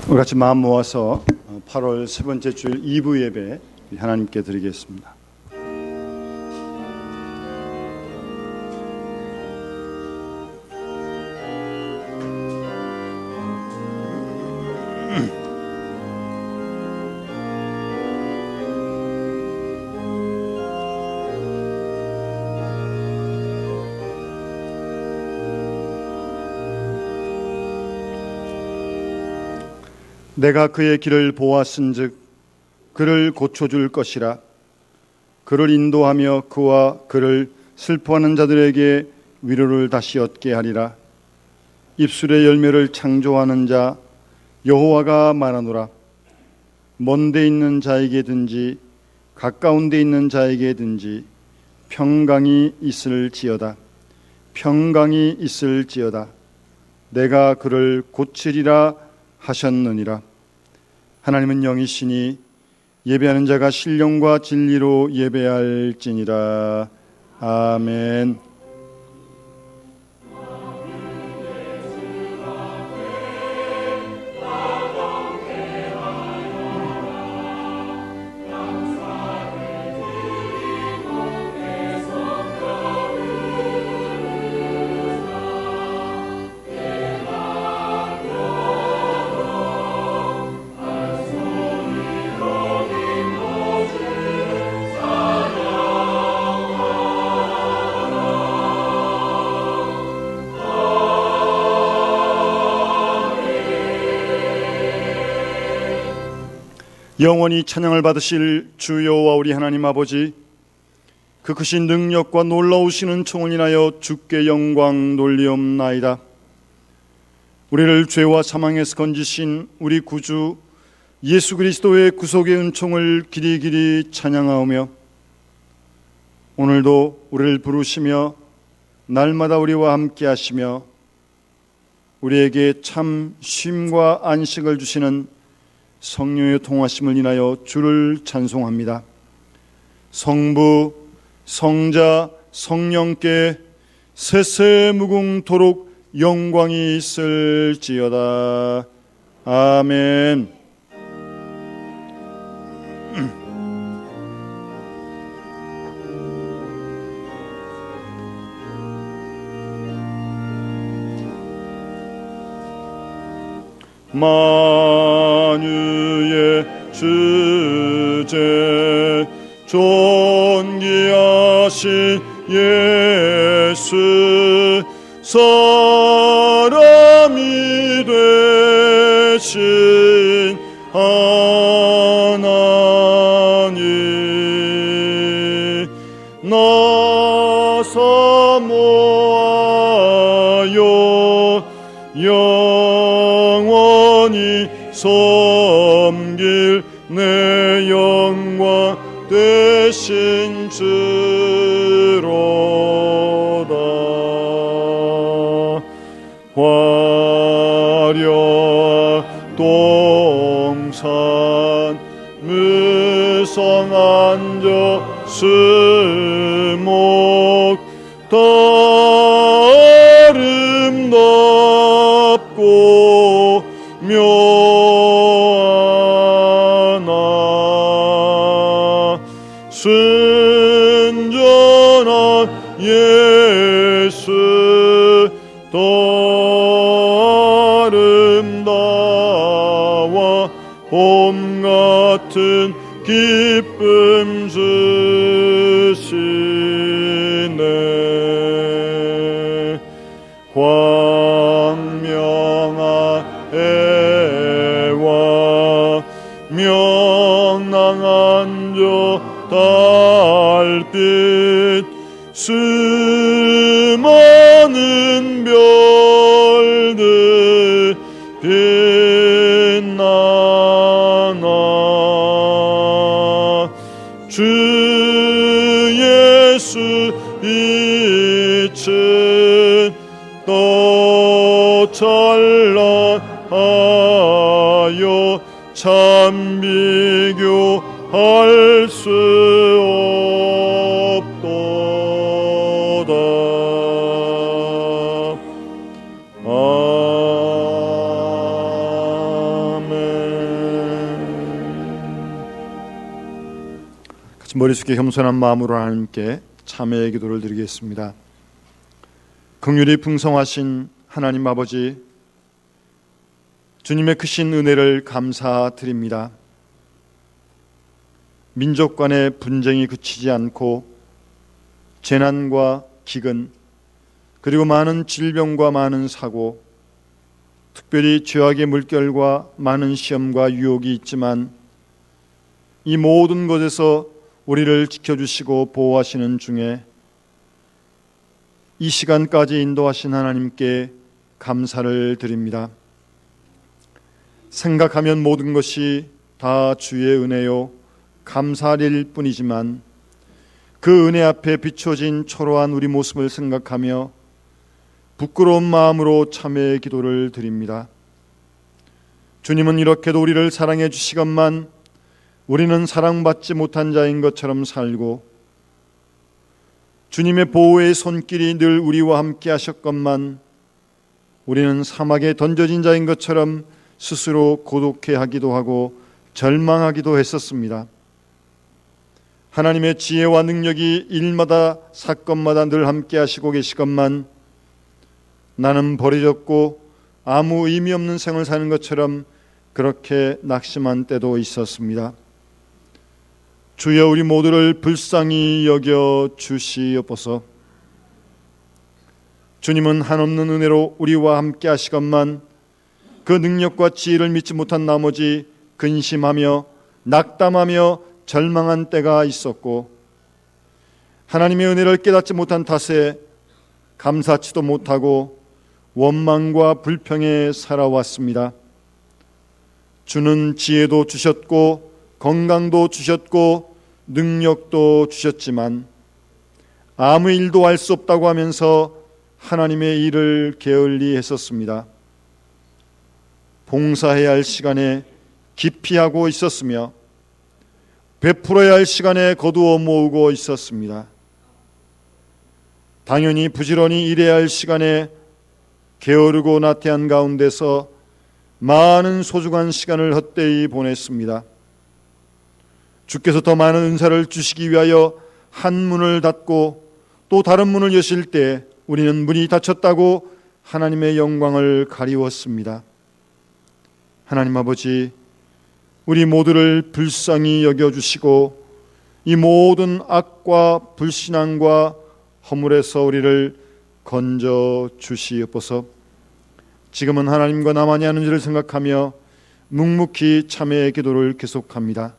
우리 같이 마음 모아서 8월 세 번째 주일 2부 예배 하나님께 드리겠습니다. 내가 그의 길을 보았은즉 그를 고쳐줄 것이라. 그를 인도하며 그와 그를 슬퍼하는 자들에게 위로를 다시 얻게 하리라. 입술의 열매를 창조하는 자 여호와가 말하노라. 먼데 있는 자에게든지 가까운 데 있는 자에게든지 평강이 있을지어다. 평강이 있을지어다. 내가 그를 고치리라 하셨느니라. 하나님은 영이시니 예배하는 자가 신령과 진리로 예배할지니라. 아멘. 영원히 찬양을 받으실 주 여호와 우리 하나님 아버지, 그 크신 능력과 놀라우시는 총을 인하여 주께 영광 돌리옵나이다. 우리를 죄와 사망에서 건지신 우리 구주 예수 그리스도의 구속의 은총을 길이길이 찬양하오며, 오늘도 우리를 부르시며 날마다 우리와 함께 하시며 우리에게 참 쉼과 안식을 주시는 성령의 통하심을 인하여 주를 찬송합니다. 성부, 성자, 성령께 세세무궁토록 영광이 있을지어다. 아멘. 만유의 주제 존귀하신 예수, 사람이 되신 하나님, 나사 모아요 영원히 섬길 내 영광 되신 주로다. 화려한 동산 무성한 저 수목 다 아름답고 묘하나. 순전한 예수 더 아름다워 봄 같은 기쁨 주시네. 광명한 해와 명랑한 저 달빛, 수많은 별들 빛나나. 주 예수 빛은 또 찬란하여 참 비교할 수 없도다. 아멘. 머리 숙여 겸손한 마음으로 하나님께 참회의 기도를 드리겠습니다. 긍휼이 풍성하신 하나님 아버지, 주님의 크신 은혜를 감사드립니다. 민족 간의 분쟁이 그치지 않고 재난과 기근, 그리고 많은 질병과 많은 사고, 특별히 죄악의 물결과 많은 시험과 유혹이 있지만 이 모든 것에서 우리를 지켜주시고 보호하시는 중에 이 시간까지 인도하신 하나님께 감사를 드립니다. 생각하면 모든 것이 다 주의 은혜요 감사할 일뿐이지만 그 은혜 앞에 비춰진 초라한 우리 모습을 생각하며 부끄러운 마음으로 참회의 기도를 드립니다. 주님은 이렇게도 우리를 사랑해 주시건만 우리는 사랑받지 못한 자인 것처럼 살고, 주님의 보호의 손길이 늘 우리와 함께 하셨건만 우리는 사막에 던져진 자인 것처럼 스스로 고독해하기도 하고 절망하기도 했었습니다. 하나님의 지혜와 능력이 일마다 사건마다 늘 함께 하시고 계시건만 나는 버려졌고 아무 의미 없는 생을 사는 것처럼 그렇게 낙심한 때도 있었습니다. 주여, 우리 모두를 불쌍히 여겨 주시옵소서. 주님은 한없는 은혜로 우리와 함께 하시건만 그 능력과 지혜를 믿지 못한 나머지 근심하며 낙담하며 절망한 때가 있었고, 하나님의 은혜를 깨닫지 못한 탓에 감사치도 못하고 원망과 불평에 살아왔습니다. 주는 지혜도 주셨고 건강도 주셨고 능력도 주셨지만 아무 일도 할 수 없다고 하면서 하나님의 일을 게을리 했었습니다. 봉사해야 할 시간에 기피하고 있었으며 베풀어야 할 시간에 거두어 모으고 있었습니다. 당연히 부지런히 일해야 할 시간에 게으르고 나태한 가운데서 많은 소중한 시간을 헛되이 보냈습니다. 주께서 더 많은 은사를 주시기 위하여 한 문을 닫고 또 다른 문을 여실 때 우리는 문이 닫혔다고 하나님의 영광을 가리웠습니다. 하나님 아버지, 우리 모두를 불쌍히 여겨주시고 이 모든 악과 불신앙과 허물에서 우리를 건져 주시옵소서. 지금은 하나님과 나만이 하는 일을 생각하며 묵묵히 참회의 기도를 계속합니다.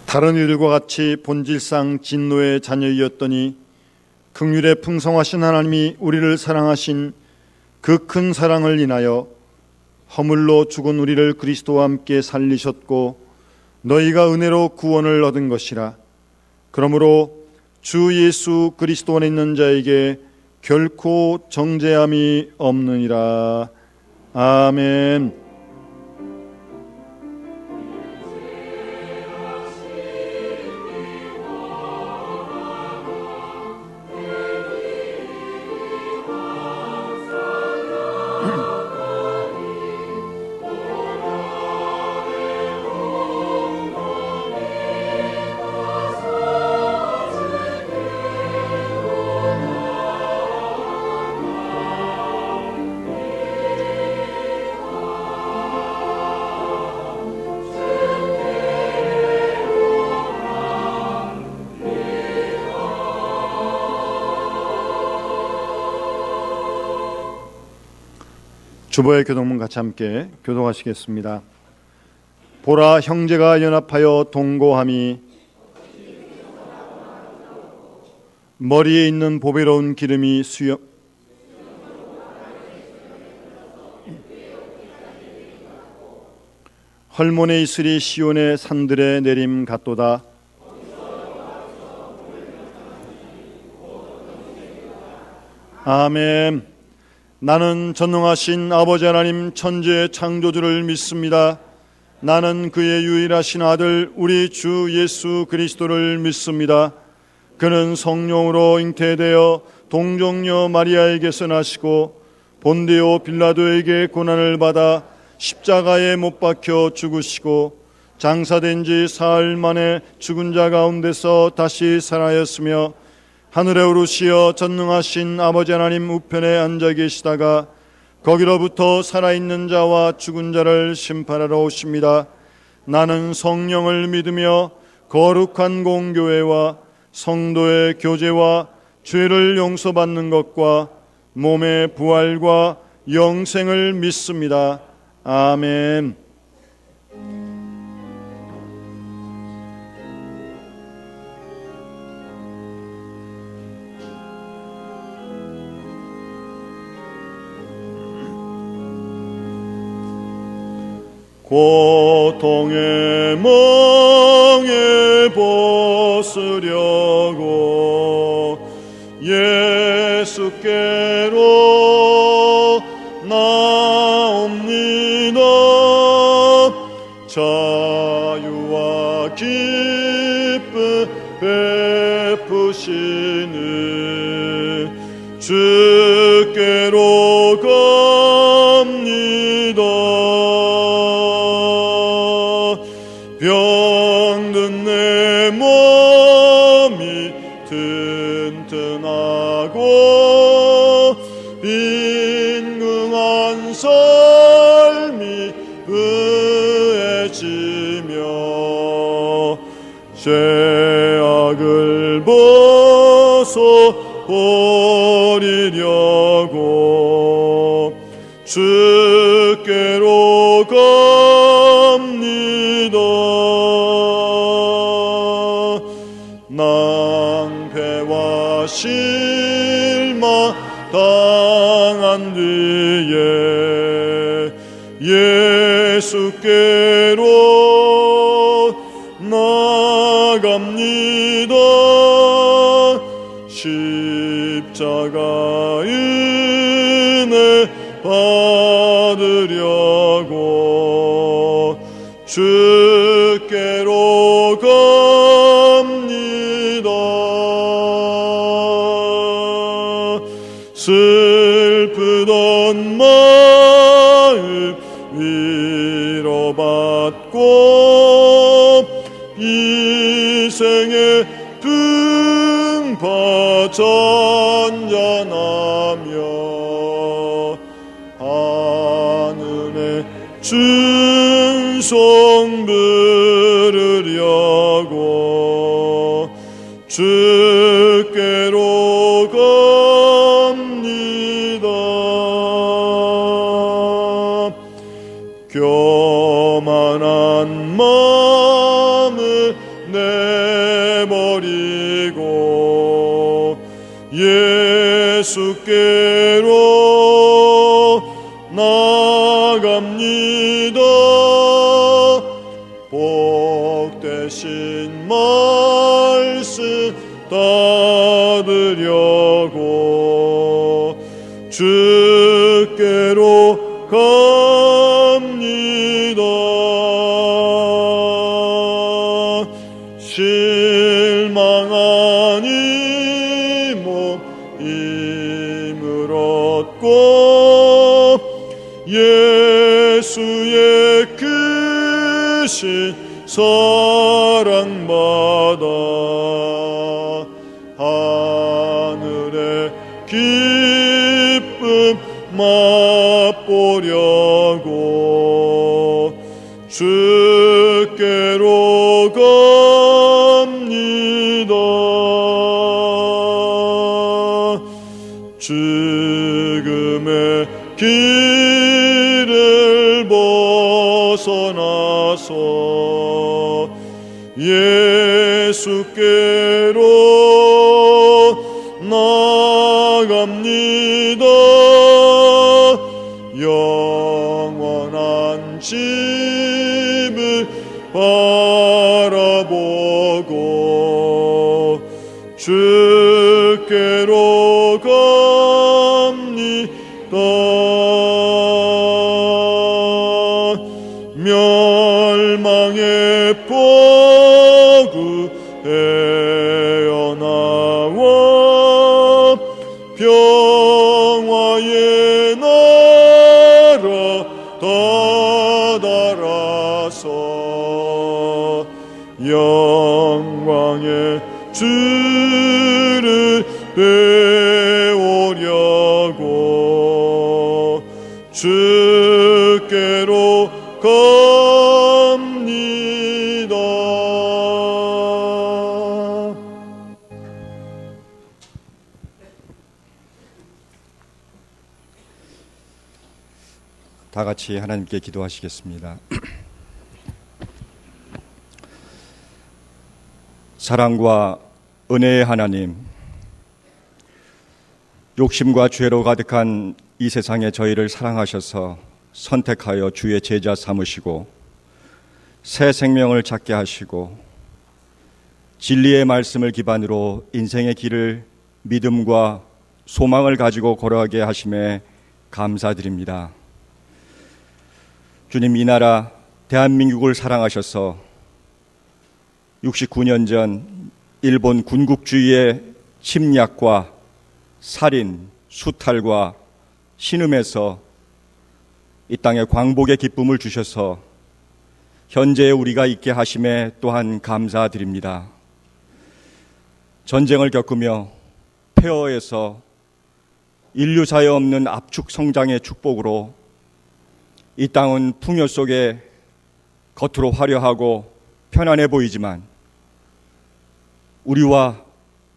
다른 이들과 같이 본질상 진노의 자녀이었더니 긍휼에 풍성하신 하나님이 우리를 사랑하신 그 큰 사랑을 인하여 허물로 죽은 우리를 그리스도와 함께 살리셨고 너희가 은혜로 구원을 얻은 것이라. 그러므로 주 예수 그리스도 안에 있는 자에게 결코 정죄함이 없느니라. 아멘. 주보의 교동문 같이 함께 교동하시겠습니다. 보라, 형제가 연합하여 동거함이 머리에 있는 보배로운 기름이 수염 헐몬에 있으리 시온의 산들에 내림 같도다. 아멘. 나는 전능하신 아버지 하나님 천지의 창조주를 믿습니다. 나는 그의 유일하신 아들 우리 주 예수 그리스도를 믿습니다. 그는 성령으로 잉태되어 동정녀 마리아에게서 나시고 본디오 빌라도에게 고난을 받아 십자가에 못 박혀 죽으시고 장사된 지 사흘 만에 죽은 자 가운데서 다시 살아였으며 하늘에 오르시어 전능하신 아버지 하나님 우편에 앉아 계시다가 거기로부터 살아있는 자와 죽은 자를 심판하러 오십니다. 나는 성령을 믿으며 거룩한 공교회와 성도의 교제와 죄를 용서받는 것과 몸의 부활과 영생을 믿습니다. 아멘. 고통의 멍에 벗으려고 예수께로 나옵니다. 자유와 기쁨 베푸시는 주께로 갑니다. 병든 내 몸이 튼튼하고 빈궁한 삶이 부해지며 죄악을 벗어버리려고 주께로 갑니다. 낭패와 실망 당한 뒤에 예수께로 나갑니다. 십자가 은혜 받으려고 주께로 갑니다. 슬프던 마음 위로받고 이생의 풍파 잔잔하며 하늘의 충성 부르려고 주께로 갑니다. 교만한 마음을 내버리고 예수께로 나갑니다. 복되신 말씀 따르려고 주께로 갑니다. 실망한 이 몸 힘을 얻고 예수의 크신 사랑받아 하늘의 기쁨 맛보려고 주께로 갑니다. 죽음의 길 벗어나서 예수께로 나갑니다. 영원한 집을 바라보고 주께로 갑니다. 멸망의 포구 헤어나와 평화의 나라 다다라서 영광의 주를 배우려고 주께로 갑니다. 다 같이 하나님께 기도하시겠습니다. 사랑과 은혜의 하나님, 욕심과 죄로 가득한 이 세상에 저희를 사랑하셔서 선택하여 주의 제자 삼으시고 새 생명을 찾게 하시고 진리의 말씀을 기반으로 인생의 길을 믿음과 소망을 가지고 걸어가게 하심에 감사드립니다. 주님, 이 나라 대한민국을 사랑하셔서 69년 전 일본 군국주의의 침략과 살인, 수탈과 신음에서 이 땅에 광복의 기쁨을 주셔서 현재의 우리가 있게 하심에 또한 감사드립니다. 전쟁을 겪으며 폐허에서 인류사에 없는 압축 성장의 축복으로 이 땅은 풍요 속에 겉으로 화려하고 편안해 보이지만 우리와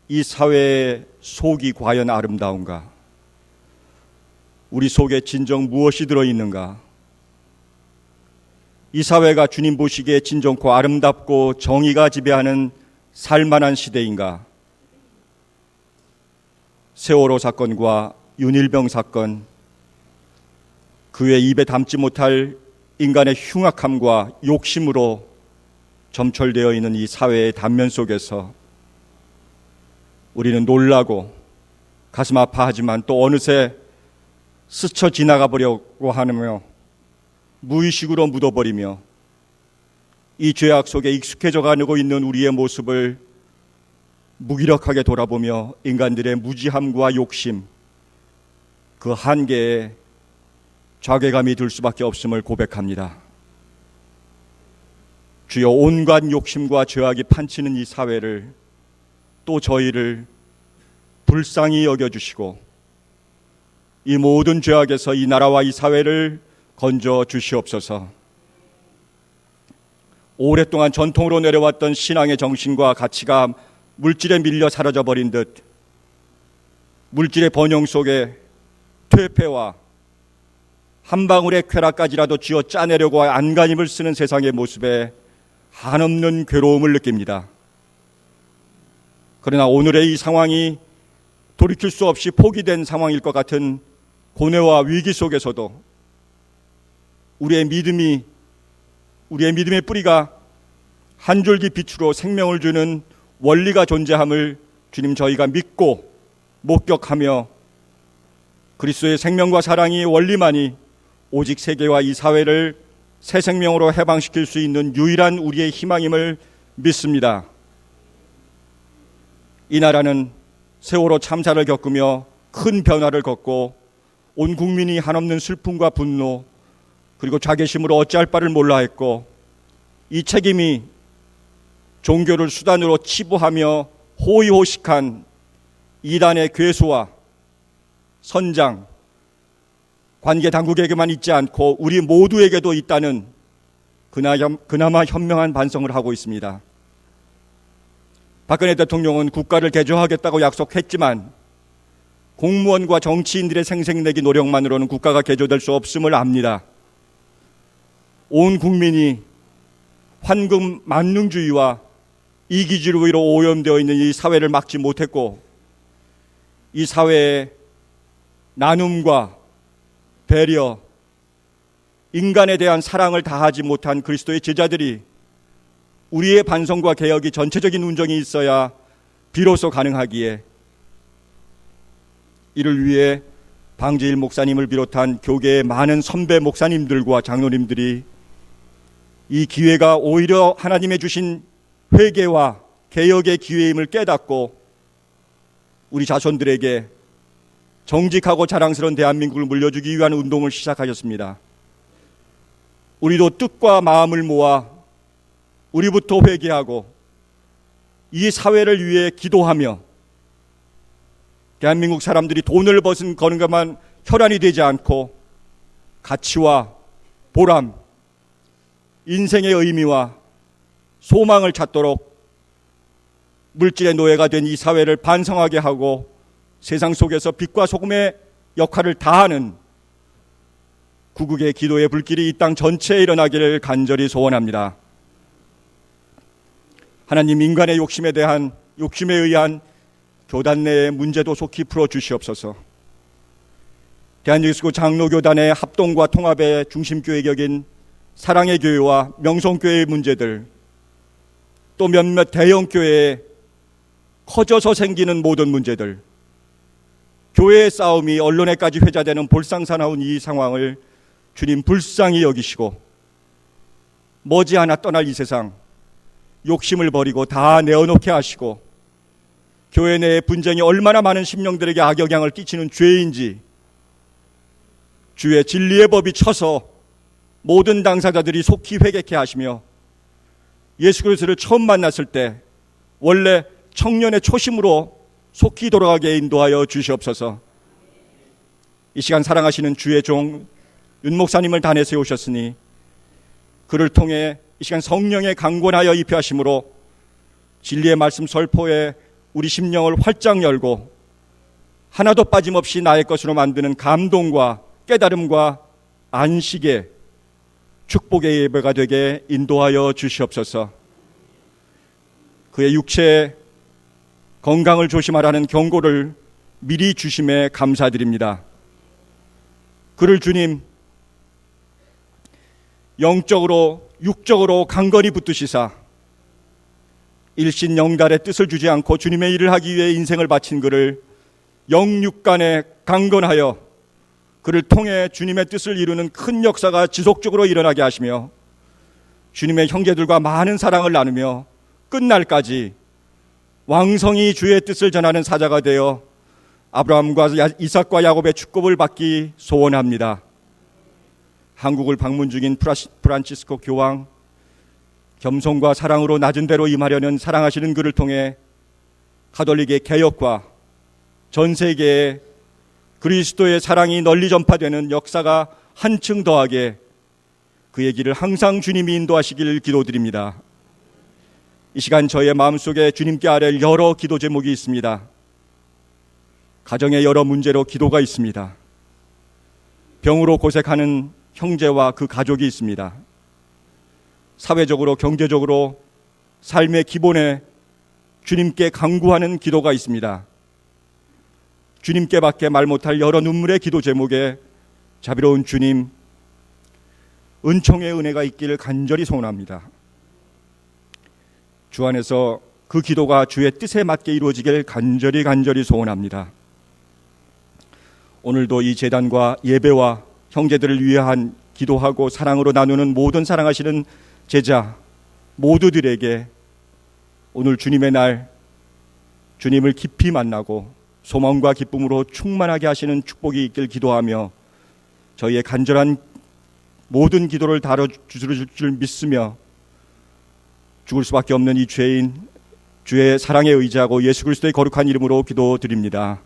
이 사회의 속이 과연 아름다운가? 우리 속에 진정 무엇이 들어있는가? 이 사회가 주님 보시기에 진정코 아름답고 정의가 지배하는 살만한 시대인가? 세월호 사건과 윤일병 사건, 그 외 입에 담지 못할 인간의 흉악함과 욕심으로 점철되어 있는 이 사회의 단면 속에서 우리는 놀라고 가슴 아파하지만 또 어느새 스쳐 지나가 보려고 하며 무의식으로 묻어버리며 이 죄악 속에 익숙해져 가고 있는 우리의 모습을 무기력하게 돌아보며 인간들의 무지함과 욕심, 그 한계에 자괴감이 들 수밖에 없음을 고백합니다. 주여, 온갖 욕심과 죄악이 판치는 이 사회를, 또 저희를 불쌍히 여겨주시고 이 모든 죄악에서 이 나라와 이 사회를 건져 주시옵소서. 오랫동안 전통으로 내려왔던 신앙의 정신과 가치가 물질에 밀려 사라져버린 듯 물질의 번영 속에 퇴폐와 한 방울의 쾌락까지라도 쥐어 짜내려고 안간힘을 쓰는 세상의 모습에 한없는 괴로움을 느낍니다. 그러나 오늘의 이 상황이 돌이킬 수 없이 포기된 상황일 것 같은 고뇌와 위기 속에서도 우리의 믿음의 뿌리가 한 줄기 빛으로 생명을 주는 원리가 존재함을 주님, 저희가 믿고 목격하며 그리스도의 생명과 사랑이 원리만이 오직 세계와 이 사회를 새 생명으로 해방시킬 수 있는 유일한 우리의 희망임을 믿습니다. 이 나라는 세월호 참사를 겪으며 큰 변화를 겪고 온 국민이 한없는 슬픔과 분노 그리고 자괴심으로 어찌할 바를 몰라 했고, 이 책임이 종교를 수단으로 치부하며 호의호식한 이단의 괴수와 선장, 관계 당국에게만 있지 않고 우리 모두에게도 있다는 그나마 현명한 반성을 하고 있습니다. 박근혜 대통령은 국가를 개조하겠다고 약속했지만 공무원과 정치인들의 생색내기 노력만으로는 국가가 개조될 수 없음을 압니다. 온 국민이 황금 만능주의와 이기주의로 오염되어 있는 이 사회를 막지 못했고, 이 사회의 나눔과 배려, 인간에 대한 사랑을 다하지 못한 그리스도의 제자들이 우리의 반성과 개혁이 전체적인 운정이 있어야 비로소 가능하기에, 이를 위해 방지일 목사님을 비롯한 교계의 많은 선배 목사님들과 장로님들이 이 기회가 오히려 하나님의 주신 회개와 개혁의 기회임을 깨닫고 우리 자손들에게 정직하고 자랑스러운 대한민국을 물려주기 위한 운동을 시작하셨습니다. 우리도 뜻과 마음을 모아 우리부터 회개하고 이 사회를 위해 기도하며, 대한민국 사람들이 돈을 버는 것만 혈안이 되지 않고 가치와 보람, 인생의 의미와 소망을 찾도록 물질의 노예가 된 이 사회를 반성하게 하고 세상 속에서 빛과 소금의 역할을 다하는 구국의 기도의 불길이 이 땅 전체에 일어나기를 간절히 소원합니다. 하나님, 인간의 욕심에 의한 교단 내의 문제도 속히 풀어주시옵소서. 대한예수교 장로교단의 합동과 통합의 중심교회 격인 사랑의 교회와 명성교회의 문제들, 또 몇몇 대형교회에 커져서 생기는 모든 문제들, 교회의 싸움이 언론에까지 회자되는 볼상사나운 이 상황을 주님 불쌍히 여기시고, 머지않아 떠날 이 세상 욕심을 버리고 다 내어놓게 하시고, 교회 내의 분쟁이 얼마나 많은 심령들에게 악영향을 끼치는 죄인지 주의 진리의 법이 쳐서 모든 당사자들이 속히 회개케 하시며, 예수 그리스도를 처음 만났을 때 원래 청년의 초심으로 속히 돌아가게 인도하여 주시옵소서. 이 시간 사랑하시는 주의 종 윤 목사님을 단에 세우셨으니 그를 통해 이 시간 성령에 강권하여 입혀하심으로 진리의 말씀 설포에 우리 심령을 활짝 열고 하나도 빠짐없이 나의 것으로 만드는 감동과 깨달음과 안식의 축복의 예배가 되게 인도하여 주시옵소서. 그의 육체의 건강을 조심하라는 경고를 미리 주심에 감사드립니다. 그를 주님 영적으로 육적으로 강건히 붙드시사 일신영달의 뜻을 주지 않고 주님의 일을 하기 위해 인생을 바친 그를 영육간에 강건하여 그를 통해 주님의 뜻을 이루는 큰 역사가 지속적으로 일어나게 하시며, 주님의 형제들과 많은 사랑을 나누며 끝날까지 왕성히 주의 뜻을 전하는 사자가 되어 아브라함과 이삭과 야곱의 축복을 받기 소원합니다. 한국을 방문 중인 프란치스코 교황, 겸손과 사랑으로 낮은 대로 임하려는 사랑하시는 그를 통해 가톨릭의 개혁과 전 세계에 그리스도의 사랑이 널리 전파되는 역사가 한층 더하게 그의 길을 항상 주님이 인도하시길 기도드립니다. 이 시간 저의 마음속에 주님께 아뢰 여러 기도 제목이 있습니다. 가정의 여러 문제로 기도가 있습니다. 병으로 고생하는 형제와 그 가족이 있습니다. 사회적으로 경제적으로 삶의 기본에 주님께 간구하는 기도가 있습니다. 주님께 밖에 말 못할 여러 눈물의 기도 제목에 자비로운 주님 은총의 은혜가 있기를 간절히 소원합니다. 주 안에서 그 기도가 주의 뜻에 맞게 이루어지길 간절히 소원합니다. 오늘도 이 제단과 예배와 형제들을 위한 기도하고 사랑으로 나누는 모든 사랑하시는 제자 모두들에게 오늘 주님의 날 주님을 깊이 만나고 소망과 기쁨으로 충만하게 하시는 축복이 있길 기도하며 저희의 간절한 모든 기도를 다뤄주실 줄 믿으며 죽을 수밖에 없는 이 죄인 주의 사랑에 의지하고 예수 그리스도의 거룩한 이름으로 기도드립니다.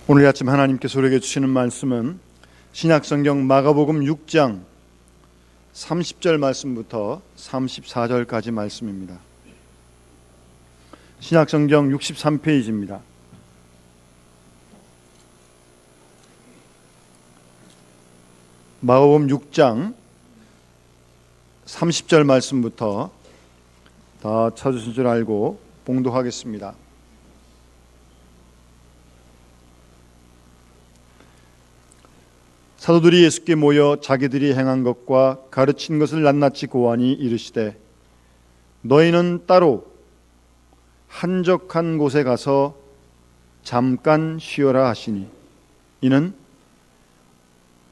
오늘 아침 하나님께서 우리에게 주시는 말씀은 신약성경 마가복음 6장 30절 말씀부터 34절까지 말씀입니다. 신약성경 63페이지입니다. 마가복음 6장 30절 말씀부터 다 찾으신 줄 알고 봉독하겠습니다. 사도들이 예수께 모여 자기들이 행한 것과 가르친 것을 낱낱이 고하니 이르시되 너희는 따로 한적한 곳에 가서 잠깐 쉬어라 하시니 이는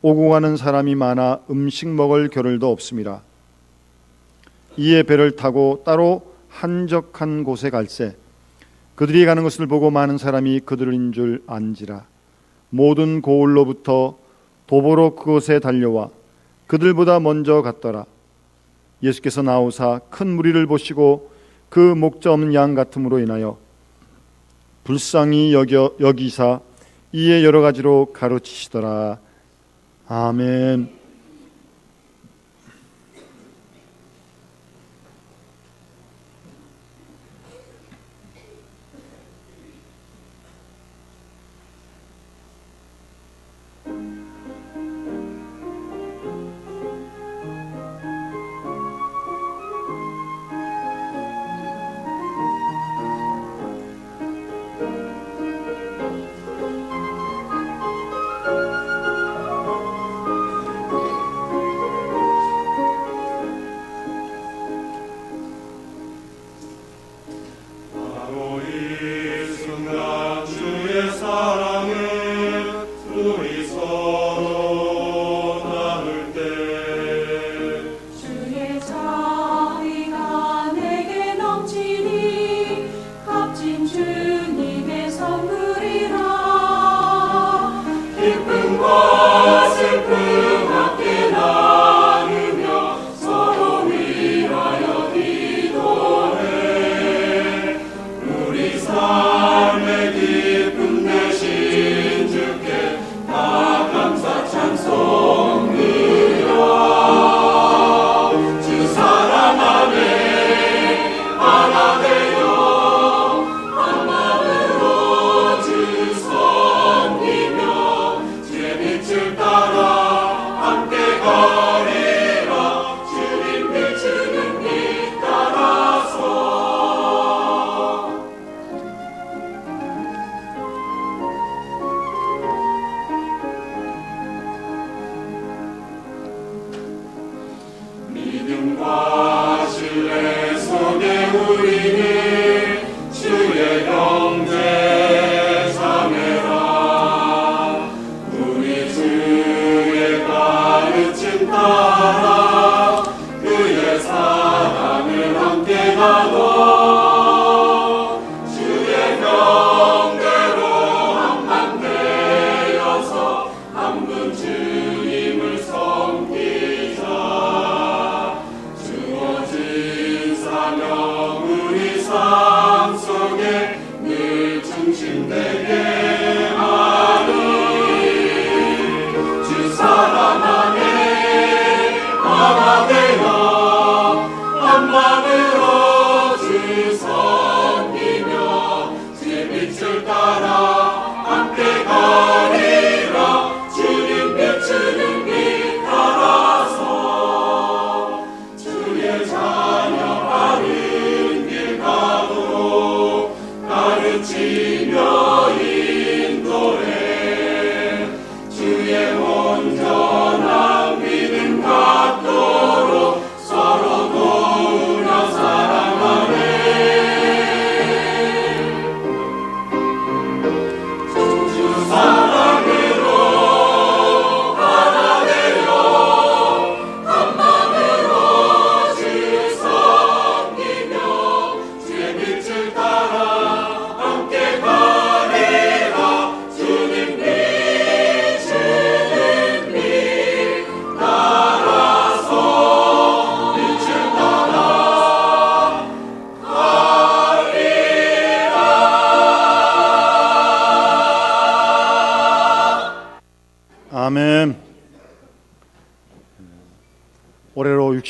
오고 가는 사람이 많아 음식 먹을 겨를도 없음이라. 이에 배를 타고 따로 한적한 곳에 갈새 그들이 가는 것을 보고 많은 사람이 그들인 줄 안지라. 모든 고을로부터 도보로 그곳에 달려와 그들보다 먼저 갔더라. 예수께서 나오사 큰 무리를 보시고 그 목자 없는 양 같음으로 인하여 불쌍히 여기사 이에 여러 가지로 가르치시더라. 아멘. 지며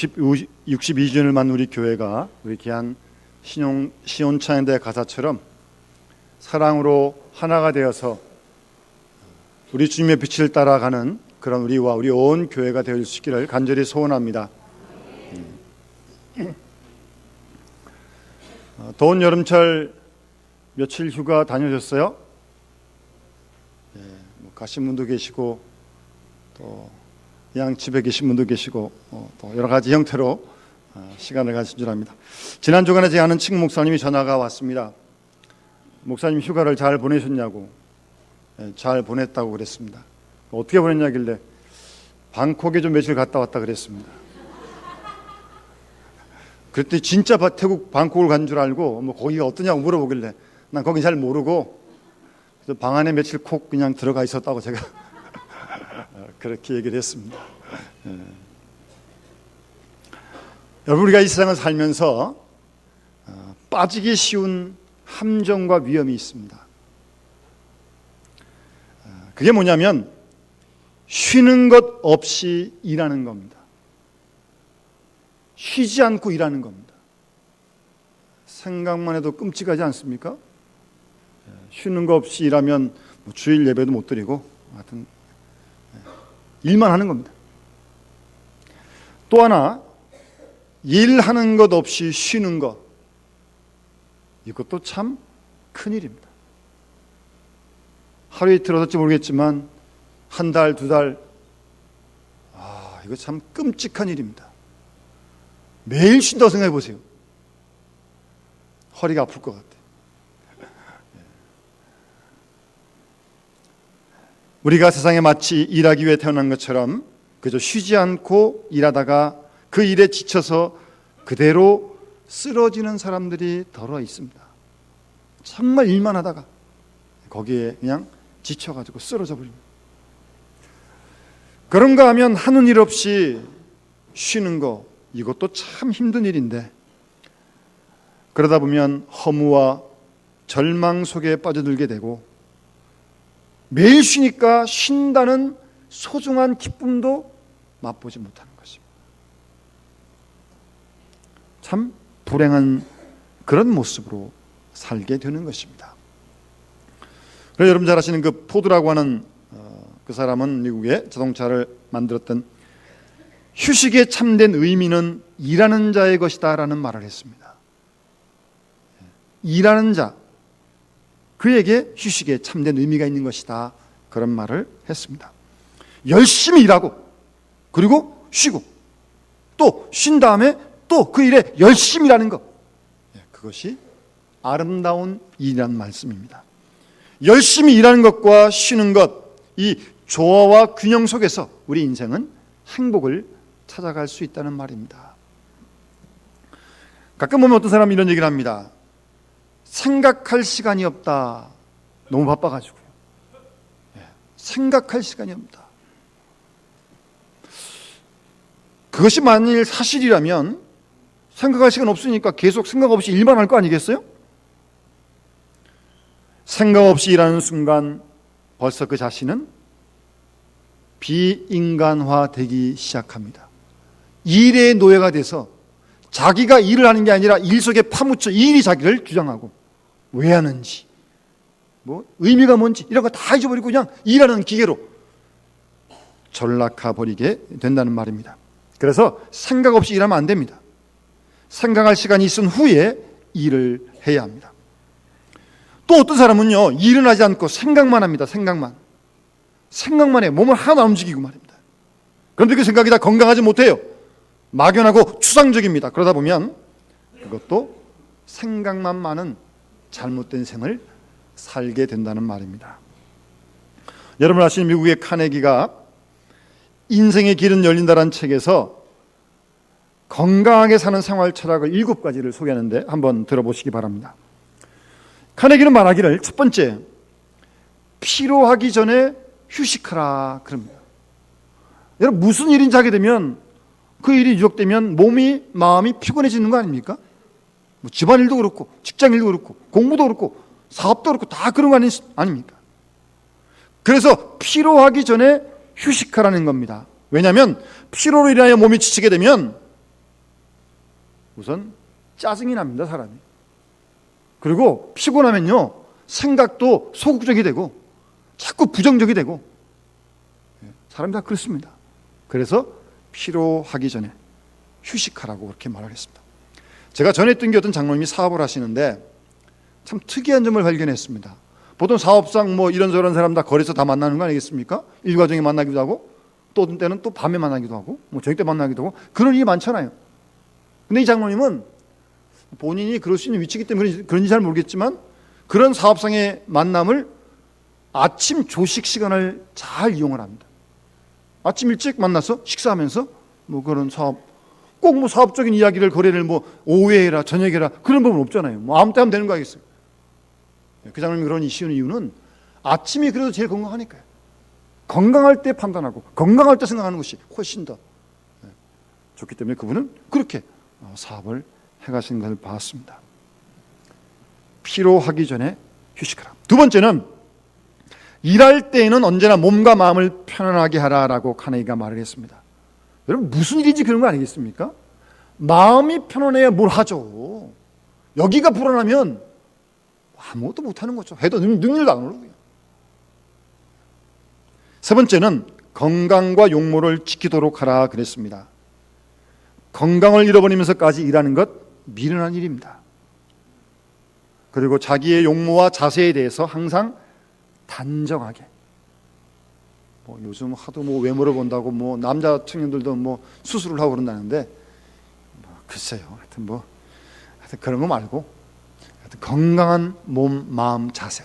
62주년을 맞는 우리 교회가 우리 귀한 시온찬양대 가사처럼 사랑으로 하나가 되어서 우리 주님의 빛을 따라가는 그런 우리와 우리 온 교회가 되어 주시기를 간절히 소원합니다. 더운 여름철 며칠 휴가 다녀오셨어요? 가신 분도 계시고 또 그냥 집에 계신 분도 계시고 또 여러 가지 형태로 시간을 가진 줄 압니다. 지난 주간에 제 아는 친구 목사님이 전화가 왔습니다. 목사님 휴가를 잘 보내셨냐고. 잘 보냈다고 그랬습니다. 어떻게 보냈냐길래 방콕에 좀 며칠 갔다 왔다 그랬습니다. 그랬더니 진짜 태국 방콕을 간 줄 알고 뭐 거기가 어떠냐고 물어보길래 난 거기 잘 모르고 그래서 방 안에 며칠 콕 그냥 들어가 있었다고 제가 그렇게 얘기를 했습니다. 여러분, 우리가 이 세상을 살면서 빠지기 쉬운 함정과 위험이 있습니다. 그게 뭐냐면 쉬는 것 없이 일하는 겁니다. 쉬지 않고 일하는 겁니다. 생각만 해도 끔찍하지 않습니까? 쉬는 것 없이 일하면 뭐 주일 예배도 못 드리고 하여튼 일만 하는 겁니다. 또 하나, 일하는 것 없이 쉬는 것, 이것도 참 큰일입니다. 하루 이틀 어떨지 모르겠지만 한 달, 두 달, 이거 참 끔찍한 일입니다. 매일 쉰다고 생각해 보세요. 허리가 아플 것 같아요. 우리가 세상에 마치 일하기 위해 태어난 것처럼 그저 쉬지 않고 일하다가 그 일에 지쳐서 그대로 쓰러지는 사람들이 더러 있습니다. 정말 일만 하다가 거기에 그냥 지쳐가지고 쓰러져 버립니다. 그런가 하면 하는 일 없이 쉬는 거, 이것도 참 힘든 일인데 그러다 보면 허무와 절망 속에 빠져들게 되고 매일 쉬니까 쉰다는 소중한 기쁨도 맛보지 못하는 것입니다. 참 불행한 그런 모습으로 살게 되는 것입니다. 그래서 여러분 잘 아시는 그 포드라고 하는 그 사람은 미국에 자동차를 만들었던 휴식의 참된 의미는 일하는 자의 것이다 라는 말을 했습니다. 일하는 자, 그에게 휴식에 참된 의미가 있는 것이다, 그런 말을 했습니다. 열심히 일하고 그리고 쉬고 또 쉰 다음에 또 그 일에 열심히 일하는 것, 그것이 아름다운 일이라는 말씀입니다. 열심히 일하는 것과 쉬는 것, 이 조화와 균형 속에서 우리 인생은 행복을 찾아갈 수 있다는 말입니다. 가끔 보면 어떤 사람이 이런 얘기를 합니다. 생각할 시간이 없다. 너무 바빠가지고요. 생각할 시간이 없다. 그것이 만일 사실이라면 생각할 시간 없으니까 계속 생각 없이 일만 할 거 아니겠어요? 생각 없이 일하는 순간 벌써 그 자신은 비인간화되기 시작합니다. 일의 노예가 돼서 자기가 일을 하는 게 아니라 일 속에 파묻혀 일이 자기를 주장하고 왜 하는지, 뭐 의미가 뭔지 이런 거 다 잊어버리고 그냥 일하는 기계로 전락가 버리게 된다는 말입니다. 그래서 생각 없이 일하면 안 됩니다. 생각할 시간이 있은 후에 일을 해야 합니다. 또 어떤 사람은요, 일은 하지 않고 생각만 합니다. 생각만 해요. 몸을 하나도 안 움직이고 말입니다. 그런데 그 생각이 다 건강하지 못해요. 막연하고 추상적입니다. 그러다 보면 그것도 생각만 많은 잘못된 생을 살게 된다는 말입니다. 여러분 아시는 미국의 카네기가 인생의 길은 열린다라는 책에서 건강하게 사는 생활 철학을 7가지를 소개하는데 한번 들어보시기 바랍니다. 카네기는 말하기를, 첫 번째, 피로하기 전에 휴식하라 그럽니다. 여러분, 무슨 일인지 하게 되면 그 일이 누적되면 몸이, 마음이 피곤해지는 거 아닙니까? 뭐 집안일도 그렇고 직장일도 그렇고 공부도 그렇고 사업도 그렇고 다 그런 거 아닙니까? 그래서 피로하기 전에 휴식하라는 겁니다. 왜냐하면 피로로 인하여 몸이 지치게 되면 우선 짜증이 납니다, 사람이. 그리고 피곤하면요, 생각도 소극적이 되고 자꾸 부정적이 되고, 사람이 다 그렇습니다. 그래서 피로하기 전에 휴식하라고 그렇게 말하겠습니다. 제가 전에 했던 게 어떤 장로님이 사업을 하시는데 참 특이한 점을 발견했습니다. 보통 사업상 뭐 이런저런 사람 다 거리에서 다 만나는 거 아니겠습니까? 일과정에 만나기도 하고, 또 어떤 때는 또 밤에 만나기도 하고, 뭐 저녁 때 만나기도 하고, 그런 일이 많잖아요. 근데 이 장로님은 본인이 그럴 수 있는 위치이기 때문에 그런지 잘 모르겠지만, 그런 사업상의 만남을 아침 조식 시간을 잘 이용을 합니다. 아침 일찍 만나서 식사하면서 뭐 그런 사업, 꼭 뭐 사업적인 이야기를, 거래를 뭐 오후에 해라 저녁에 해라 그런 법은 없잖아요. 뭐 아무 때 하면 되는 거 아니겠어요? 그 장로님이 그런 쉬운 이유는 아침이 그래도 제일 건강하니까요. 건강할 때 판단하고 건강할 때 생각하는 것이 훨씬 더 좋기 때문에 그분은 그렇게 사업을 해가신 것을 봤습니다. 피로하기 전에 휴식하라. 두 번째는 일할 때에는 언제나 몸과 마음을 편안하게 하라라고 카네기가 말을 했습니다. 여러분, 무슨 일인지 그런 거 아니겠습니까? 마음이 편안해야 뭘 하죠. 여기가 불안하면 아무것도 못하는 거죠. 해도 능률도 안 오르고요. 세 번째는 건강과 용모를 지키도록 하라 그랬습니다. 건강을 잃어버리면서까지 일하는 것 미련한 일입니다. 그리고 자기의 용모와 자세에 대해서 항상 단정하게, 뭐 요즘 하도 뭐 외모를 본다고 뭐 남자 청년들도 뭐 수술을 하고 그런다는데, 뭐 글쎄요, 하여튼 그런 거 말고 하여튼 건강한 몸, 마음, 자세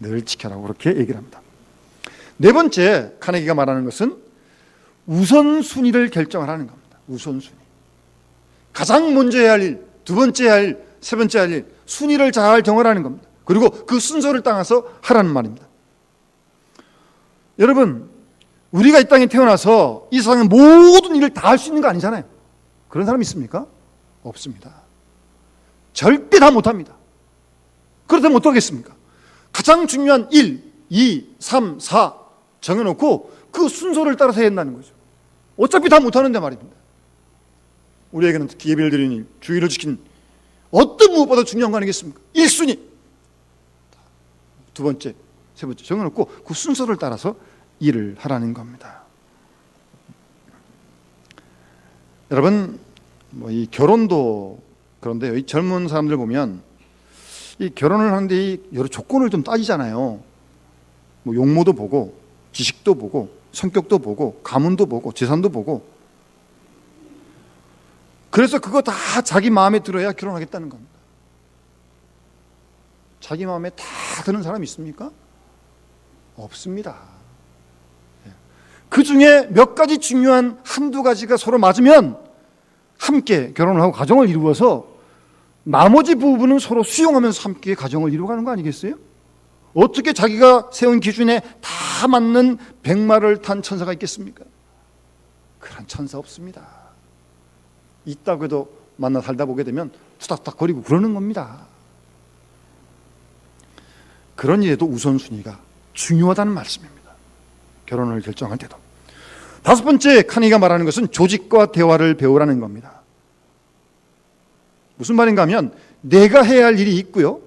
늘 지켜라고 그렇게 얘기를 합니다. 네 번째 카네기가 말하는 것은 우선순위를 결정하라는 겁니다. 우선순위. 가장 먼저 해야 할 일, 두 번째 해야 할 일, 세 번째 할 일, 순위를 잘 정하라는 겁니다. 그리고 그 순서를 따라서 하라는 말입니다. 여러분, 우리가 이 땅에 태어나서 이 세상의 모든 일을 다 할 수 있는 거 아니잖아요. 그런 사람 있습니까? 없습니다. 절대 다 못합니다. 그렇다면 어떡하겠습니까? 가장 중요한 1, 2, 3, 4 정해놓고 그 순서를 따라서 해야 한다는 거죠. 어차피 다 못하는데 말입니다. 우리에게는 특히 예배를 드리는 일, 주의를 지키는 어떤 무엇보다 중요한 거 아니겠습니까? 1순위, 두 번째, 세 번째 정해놓고 그 순서를 따라서 일을 하라는 겁니다. 여러분, 뭐 이 결혼도 그런데요, 이 젊은 사람들 보면 이 결혼을 하는데 이 여러 조건을 좀 따지잖아요. 뭐 용모도 보고, 지식도 보고, 성격도 보고, 가문도 보고, 재산도 보고. 그래서 그거 다 자기 마음에 들어야 결혼하겠다는 겁니다. 자기 마음에 다 드는 사람이 있습니까? 없습니다. 그 중에 몇 가지 중요한 한두 가지가 서로 맞으면 함께 결혼을 하고 가정을 이루어서 나머지 부분은 서로 수용하면서 함께 가정을 이루어가는 거 아니겠어요? 어떻게 자기가 세운 기준에 다 맞는 백마를 탄 천사가 있겠습니까? 그런 천사 없습니다. 있다고 해도 만나 살다 보게 되면 투닥투닥 거리고 그러는 겁니다. 그런 일에도 우선순위가 중요하다는 말씀입니다. 결혼을 결정할 때도. 다섯 번째 카네기가 말하는 것은 조직과 대화를 배우라는 겁니다. 무슨 말인가 하면 내가 해야 할 일이 있고요,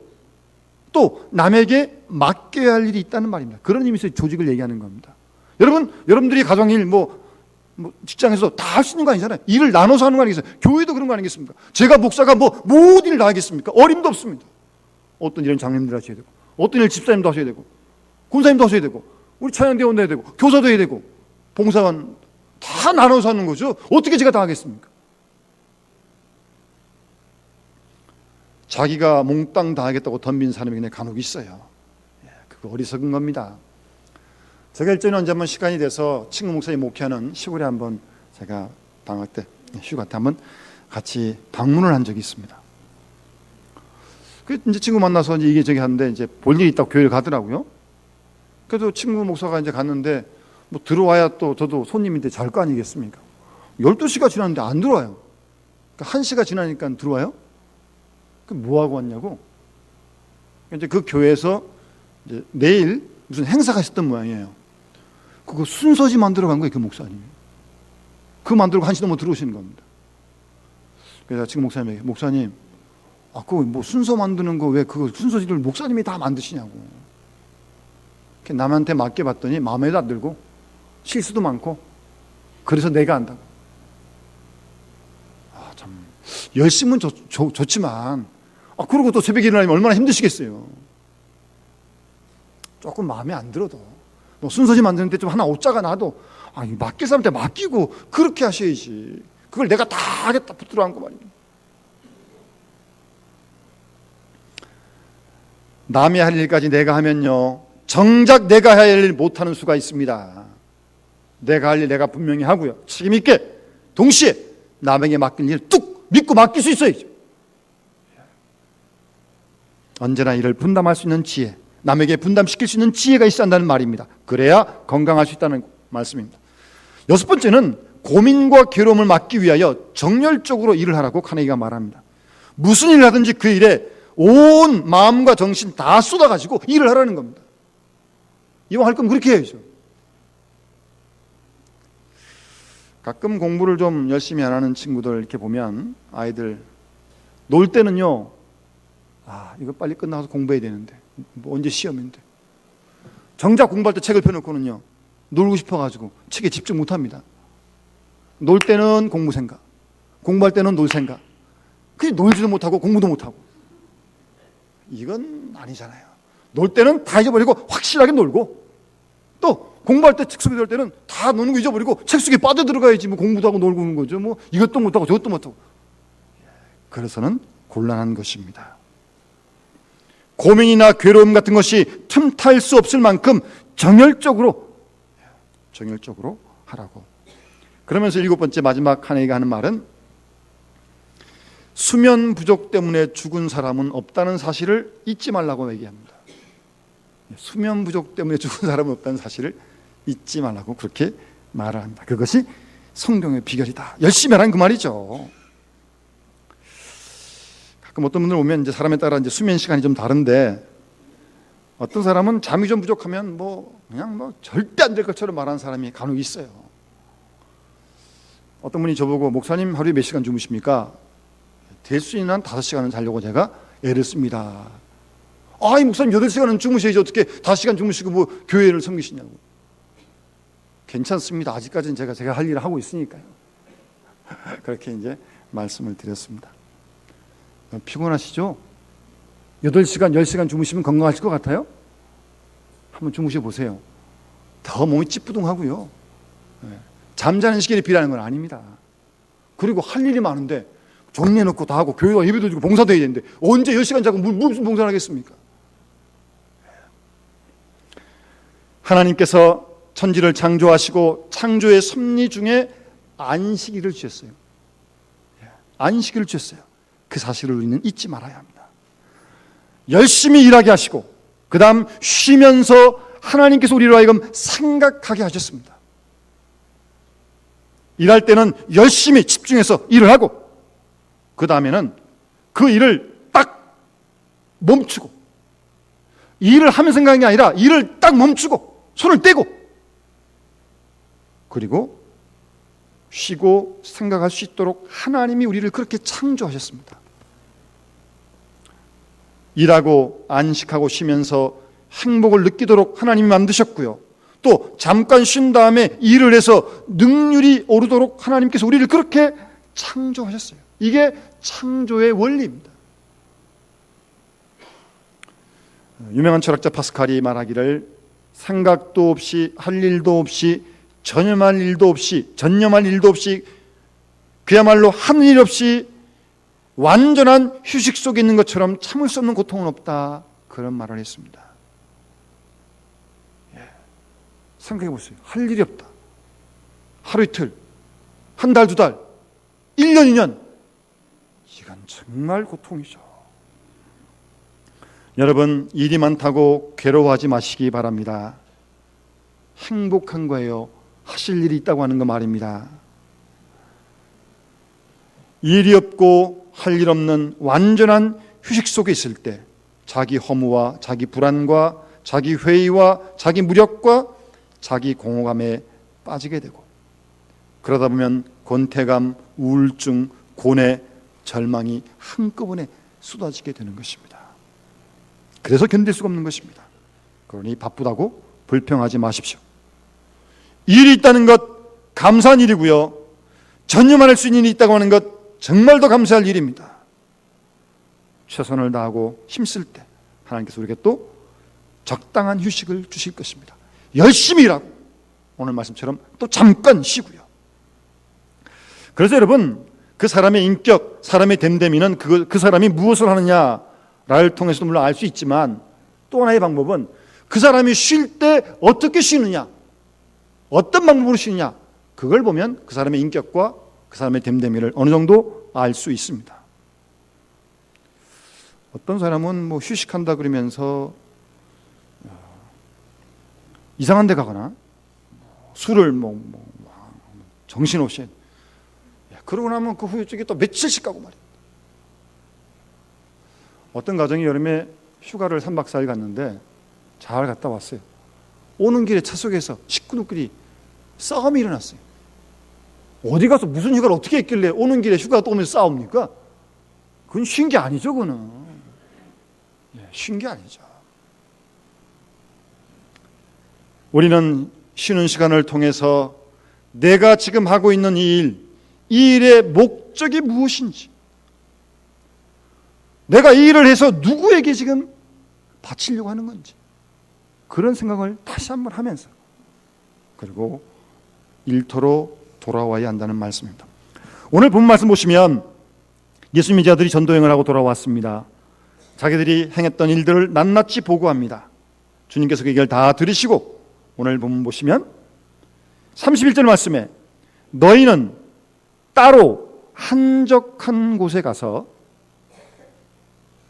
또 남에게 맡겨야 할 일이 있다는 말입니다. 그런 의미에서 조직을 얘기하는 겁니다. 여러분들이 가정일 뭐 직장에서 다 할 수 있는 거 아니잖아요. 일을 나눠서 하는 거 아니겠어요? 교회도 그런 거 아니겠습니까? 제가 목사가 뭐 모든 일을 다 하겠습니까? 어림도 없습니다. 어떤 일은 장님들 하셔야 되고, 어떤 일은 집사님도 하셔야 되고, 군사님도 하셔야 되고, 우리 찬양대원도 해야 되고, 교사도 해야 되고, 봉사관 다 나눠서 하는 거죠. 어떻게 제가 다 하겠습니까? 자기가 몽땅 다 하겠다고 덤빈 사람이 그냥 간혹 있어요. 그거 어리석은 겁니다. 제가 일전에 언제 한번 시간이 돼서 친구 목사님 목회하는 시골에 한번 제가 방학 때, 휴가 때 한번 같이 방문을 한 적이 있습니다. 그 이제 친구 만나서 이제 이게 하는데 이제 볼 일이 있다고 교회를 가더라고요. 그래도 친구 목사가 이제 갔는데 뭐 들어와야 또 저도 손님인데 잘 거 아니겠습니까? 12시가 지났는데 안 들어와요. 그러니까 1시가 지나니까 들어와요? 그럼 뭐 하고 왔냐고? 이제 그 교회에서 이제 내일 무슨 행사가 있었던 모양이에요. 그거 순서지 만들어 간 거예요, 그 목사님이. 그거 만들고 1시 넘어 들어오시는 겁니다. 그래서 지금 목사님에게, 목사님, 그거 뭐 순서 만드는 거 왜 그 순서지를 목사님이 다 만드시냐고. 남한테 맡겨봤더니 마음에도 안 들고 실수도 많고 그래서 내가 한다고. 참 열심은 좋지만 그러고 또 새벽에 일어나면 얼마나 힘드시겠어요. 조금 마음에 안 들어도 뭐 순서지 만드는데 좀 하나 오자가 나도 맡길 사람한테 맡기고 그렇게 하셔야지. 그걸 내가 다 하겠다 붙들어 안고 말입니다. 남이 할 일까지 내가 하면요, 정작 내가 해야 할 일 못하는 수가 있습니다. 내가 할 일 내가 분명히 하고요, 책임 있게 동시에 남에게 맡길 일 뚝 믿고 맡길 수 있어야죠. 언제나 일을 분담할 수 있는 지혜, 남에게 분담시킬 수 있는 지혜가 있어야 한다는 말입니다. 그래야 건강할 수 있다는 말씀입니다. 여섯 번째는 고민과 괴로움을 막기 위하여 정열적으로 일을 하라고 카네기가 말합니다. 무슨 일을 하든지 그 일에 온 마음과 정신 다 쏟아가지고 일을 하라는 겁니다. 이왕 할 거면 그렇게 해야죠. 가끔 공부를 좀 열심히 안 하는 친구들 이렇게 보면, 아이들 놀 때는요, 이거 빨리 끝나서 공부해야 되는데, 뭐 언제 시험인데, 정작 공부할 때 책을 펴놓고는요, 놀고 싶어가지고 책에 집중 못합니다. 놀 때는 공부 생각, 공부할 때는 놀 생각. 그게 놀지도 못하고 공부도 못하고. 이건 아니잖아요. 놀 때는 다 잊어버리고 확실하게 놀고, 또 공부할 때 책 속에 들을 때는 다 노는 거 잊어버리고 책 속에 빠져들어가야지. 뭐 공부도 하고 놀고 있는 거죠. 뭐 이것도 못하고 저것도 못하고. 그래서는 곤란한 것입니다. 고민이나 괴로움 같은 것이 틈탈 수 없을 만큼 정열적으로 하라고. 그러면서 일곱 번째 마지막 카네기가 하는 말은, 수면 부족 때문에 죽은 사람은 없다는 사실을 잊지 말라고 얘기합니다. 수면 부족 때문에 죽은 사람은 없다는 사실을 잊지 말라고 그렇게 말을 합니다. 그것이 성경의 비결이다. 열심히 하라는 그 말이죠. 가끔 어떤 분들 보면 이제 사람에 따라 이제 수면 시간이 좀 다른데, 어떤 사람은 잠이 좀 부족하면 그냥 절대 안 될 것처럼 말하는 사람이 간혹 있어요. 어떤 분이 저보고, 목사님 하루에 몇 시간 주무십니까? 될 수 있는 한 5시간은 자려고 제가 애를 씁니다. 이 목사님 8시간은 주무셔야지 어떻게 5시간 주무시고 뭐 교회를 섬기시냐고. 괜찮습니다. 아직까지는 제가 할 일을 하고 있으니까요. 그렇게 이제 말씀을 드렸습니다. 피곤하시죠? 8시간, 10시간 주무시면 건강하실 것 같아요? 한번 주무셔 보세요. 더 몸이 찌뿌둥하고요. 잠자는 시간이 필요한 건 아닙니다. 그리고 할 일이 많은데 정리해놓고 다 하고 교회와 예배도 드리고 봉사도 해야 되는데 언제 10시간 자고 무슨 봉사를 하겠습니까? 하나님께서 천지를 창조하시고 창조의 섭리 중에 안식일을 주셨어요. 안식일을 주셨어요. 그 사실을 우리는 잊지 말아야 합니다. 열심히 일하게 하시고 그 다음 쉬면서 하나님께서 우리로 하여금 생각하게 하셨습니다. 일할 때는 열심히 집중해서 일을 하고, 그 다음에는 그 일을 딱 멈추고, 일을 하면 생각이 아니라 일을 딱 멈추고 손을 떼고, 그리고 쉬고 생각할 수 있도록 하나님이 우리를 그렇게 창조하셨습니다. 일하고 안식하고 쉬면서 행복을 느끼도록 하나님이 만드셨고요, 또 잠깐 쉰 다음에 일을 해서 능률이 오르도록 하나님께서 우리를 그렇게 창조하셨어요. 이게 창조의 원리입니다. 유명한 철학자 파스칼이 말하기를, 생각도 없이 할 일도 없이 전념할 일도 없이 그야말로 하는 일 없이 완전한 휴식 속에 있는 것처럼 참을 수 없는 고통은 없다, 그런 말을 했습니다. 생각해 보세요. 할 일이 없다. 하루 이틀, 한 달, 두 달, 1년, 2년. 이건 정말 고통이죠. 여러분, 일이 많다고 괴로워하지 마시기 바랍니다. 행복한 거예요. 하실 일이 있다고 하는 거 말입니다. 일이 없고 할 일 없는 완전한 휴식 속에 있을 때 자기 허무와 자기 불안과 자기 회의와 자기 무력과 자기 공허감에 빠지게 되고, 그러다 보면 권태감, 우울증, 고뇌, 절망이 한꺼번에 쏟아지게 되는 것입니다. 그래서 견딜 수가 없는 것입니다. 그러니 바쁘다고 불평하지 마십시오. 일이 있다는 것 감사한 일이고요. 전념할 수 있는 일이 있다고 하는 것 정말 더 감사할 일입니다. 최선을 다하고 힘쓸 때 하나님께서 우리에게 또 적당한 휴식을 주실 것입니다. 열심히 일하고 오늘 말씀처럼 또 잠깐 쉬고요. 그래서 여러분, 그 사람의 인격, 사람의 됨됨이는 그 사람이 무엇을 하느냐를 통해서도 물론 알 수 있지만, 또 하나의 방법은 그 사람이 쉴 때 어떻게 쉬느냐, 어떤 방법으로 쉬느냐, 그걸 보면 그 사람의 인격과 그 사람의 됨됨이를 어느 정도 알 수 있습니다. 어떤 사람은 뭐 휴식한다 그러면서 이상한 데 가거나 술을 정신없이, 그러고 나면 그 후유증이 또 며칠씩 가고 말이에요. 어떤 가정이 여름에 휴가를 3박 4일 갔는데 잘 갔다 왔어요. 오는 길에 차 속에서 식구들끼리 싸움이 일어났어요. 어디 가서 무슨 휴가를 어떻게 했길래 오는 길에 휴가 또 오면서 싸웁니까? 그건 쉰 게 아니죠. 그거는 쉰 게 아니죠. 우리는 쉬는 시간을 통해서 내가 지금 하고 있는 이 일의 목적이 무엇인지, 내가 이 일을 해서 누구에게 지금 바치려고 하는 건지, 그런 생각을 다시 한번 하면서, 그리고 일터로 돌아와야 한다는 말씀입니다. 오늘 본 말씀 보시면 예수님의 제자들이 전도여행을 하고 돌아왔습니다. 자기들이 행했던 일들을 낱낱이 보고합니다. 주님께서 그 얘기를 다 들으시고 오늘 본문 보시면 31절 말씀에 너희는 따로 한적한 곳에 가서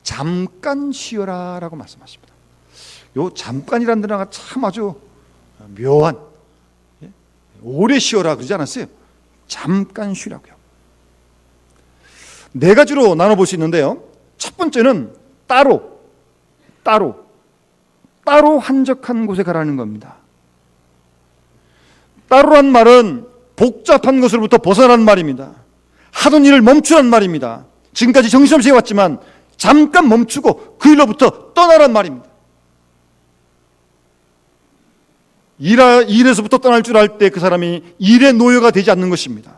잠깐 쉬어라 라고 말씀하십니다. 요 잠깐이라는 단어가 참 아주 묘한, 오래 쉬어라 그러지 않았어요. 잠깐 쉬라고요. 네 가지로 나눠볼 수 있는데요. 첫 번째는 따로 한적한 곳에 가라는 겁니다. 따로란 말은 복잡한 것으로부터 벗어나는 말입니다. 하던 일을 멈추란 말입니다. 지금까지 정신없이 해왔지만 잠깐 멈추고 그 일로부터 떠나란 말입니다. 일에서부터 떠날 줄 알 때 그 사람이 일의 노예가 되지 않는 것입니다.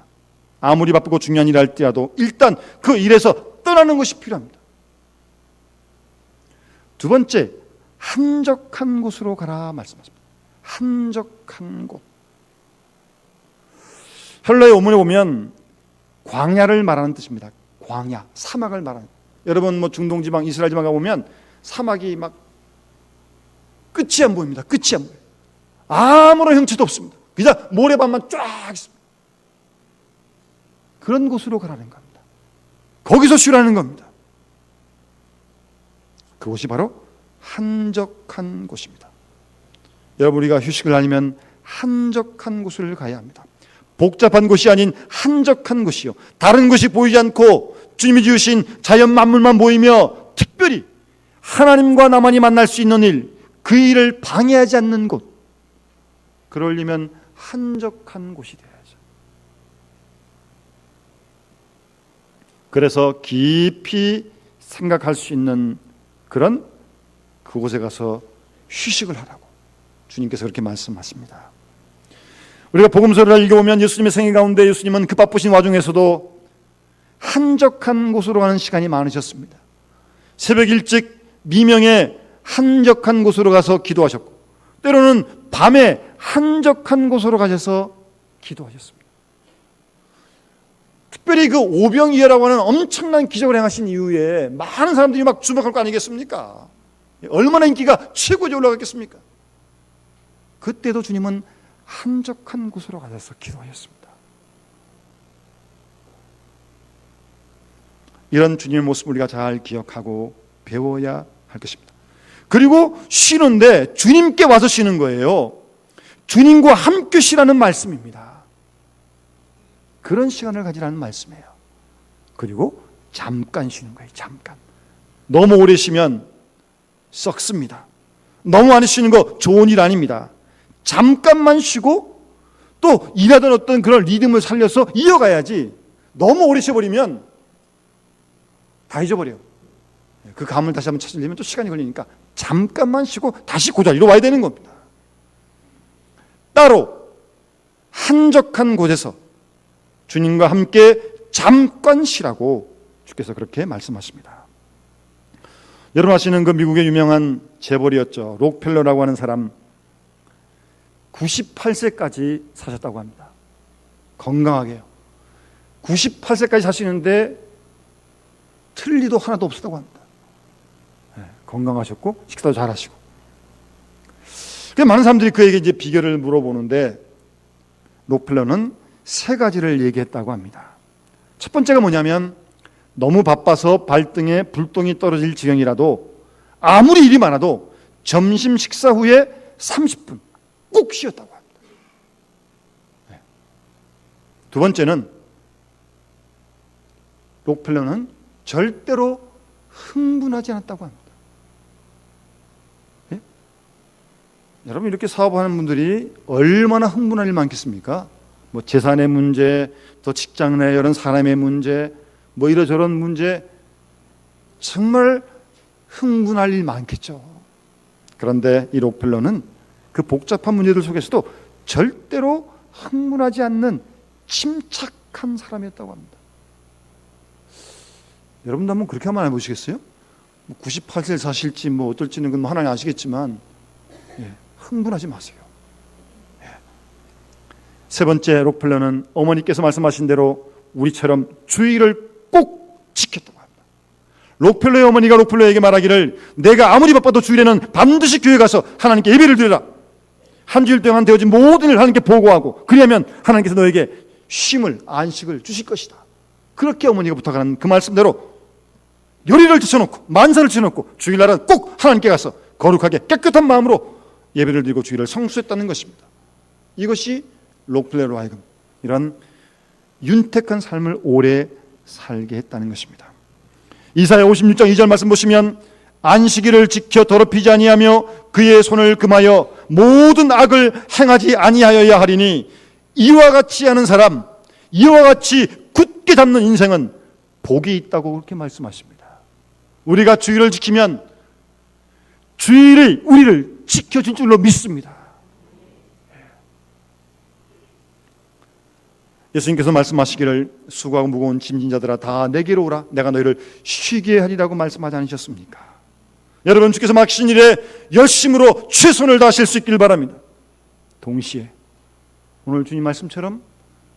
아무리 바쁘고 중요한 일을 할지라도 일단 그 일에서 떠나는 것이 필요합니다. 두 번째, 한적한 곳으로 가라 말씀하십니다. 한적한 곳. 헬라의 원문에 보면 광야를 말하는 뜻입니다. 광야, 사막을 말하는. 여러분 뭐 중동 지방, 이스라엘 지방 가보면 사막이 막 끝이 안 보입니다. 끝이 안 보여요. 아무런 형체도 없습니다. 그냥 모래밭만 쫙 있습니다. 그런 곳으로 가라는 겁니다. 거기서 쉬라는 겁니다. 그곳이 바로 한적한 곳입니다. 여러분, 우리가 휴식을 하려면 한적한 곳을 가야 합니다. 복잡한 곳이 아닌 한적한 곳이요, 다른 곳이 보이지 않고 주님이 지으신 자연 만물만 보이며 특별히 하나님과 나만이 만날 수 있는 일, 그 일을 방해하지 않는 곳, 그러려면 한적한 곳이 되어야죠. 그래서 깊이 생각할 수 있는 그런 그곳에 가서 휴식을 하라고 주님께서 그렇게 말씀하십니다. 우리가 복음서를 읽어보면 예수님의 생애 가운데 예수님은 그 바쁘신 와중에서도 한적한 곳으로 가는 시간이 많으셨습니다. 새벽 일찍 미명에 한적한 곳으로 가서 기도하셨고, 때로는 밤에 한적한 곳으로 가셔서 기도하셨습니다. 특별히 그 오병이어라고 하는 엄청난 기적을 행하신 이후에 많은 사람들이 막 주목할 거 아니겠습니까? 얼마나 인기가 최고에 올라갔겠습니까? 그때도 주님은 한적한 곳으로 가셔서 기도하셨습니다. 이런 주님의 모습을 우리가 잘 기억하고 배워야 할 것입니다. 그리고 쉬는데 주님께 와서 쉬는 거예요. 주님과 함께 쉬라는 말씀입니다. 그런 시간을 가지라는 말씀이에요. 그리고 잠깐 쉬는 거예요. 잠깐. 너무 오래 쉬면 썩습니다. 너무 많이 쉬는 거 좋은 일 아닙니다. 잠깐만 쉬고 또 일하던 어떤 그런 리듬을 살려서 이어가야지, 너무 오래 쉬어버리면 다 잊어버려요. 그 감을 다시 한번 찾으려면 또 시간이 걸리니까 잠깐만 쉬고 다시 그 자리로 와야 되는 겁니다. 따로 한적한 곳에서 주님과 함께 잠깐 쉬라고 주께서 그렇게 말씀하십니다. 여러분 아시는 그 미국의 유명한 재벌이었죠. 록펠러라고 하는 사람 98세까지 사셨다고 합니다. 건강하게요. 98세까지 사시는데 틀 리도 하나도 없었다고 합니다. 건강하셨고 식사도 잘하시고. 많은 사람들이 그에게 이제 비결을 물어보는데 록펠러는 3가지를 얘기했다고 합니다. 첫 번째가 뭐냐면 너무 바빠서 발등에 불똥이 떨어질 지경이라도 아무리 일이 많아도 점심 식사 후에 30분 꼭 쉬었다고 합니다. 두 번째는 록펠러는 절대로 흥분하지 않았다고 합니다. 예? 여러분 이렇게 사업하는 분들이 얼마나 흥분할 일 많겠습니까? 뭐 재산의 문제, 또 직장 내 이런 사람의 문제, 뭐 이러저런 문제, 정말 흥분할 일 많겠죠. 그런데 이 록펠러는 그 복잡한 문제들 속에서도 절대로 흥분하지 않는 침착한 사람이었다고 합니다. 여러분도 한번 그렇게 한번 해보시겠어요? 98세 사실지 뭐 어떨지는 그건 하나님 아시겠지만 흥분하지 마세요. 세 번째, 록펠러는 어머니께서 말씀하신 대로 우리처럼 주의를 꼭 지켰다고 합니다. 록펠러의 어머니가 록펠러에게 말하기를 내가 아무리 바빠도 주일에는 반드시 교회 가서 하나님께 예배를 드리라. 한 주일 동안 되어진 모든 일을 하나님께 보고하고 그리하면 하나님께서 너에게 쉼을, 안식을 주실 것이다. 그렇게 어머니가 부탁하는 그 말씀대로 요리를 지쳐놓고 만사를 지쳐놓고 주일날은 꼭 하나님께 가서 거룩하게 깨끗한 마음으로 예배를 드리고 주일을 성수했다는 것입니다. 이것이 록펠러로 하여금 이런 윤택한 삶을 오래 살게 했다는 것입니다. 이사야 56장 2절 말씀 보시면 안식일을 지켜 더럽히지 아니하며 그의 손을 금하여 모든 악을 행하지 아니하여야 하리니 이와 같이 하는 사람, 이와 같이 굳게 잡는 인생은 복이 있다고 그렇게 말씀하십니다. 우리가 주일을 지키면 주일이 우리를 지켜줄 줄로 믿습니다. 예수님께서 말씀하시기를 수고하고 무거운 짐진 자들아 다 내게로 오라 내가 너희를 쉬게 하리라고 말씀하지 않으셨습니까? 여러분 주께서 맡기신 일에 열심으로 최선을 다하실 수 있길 바랍니다. 동시에 오늘 주님 말씀처럼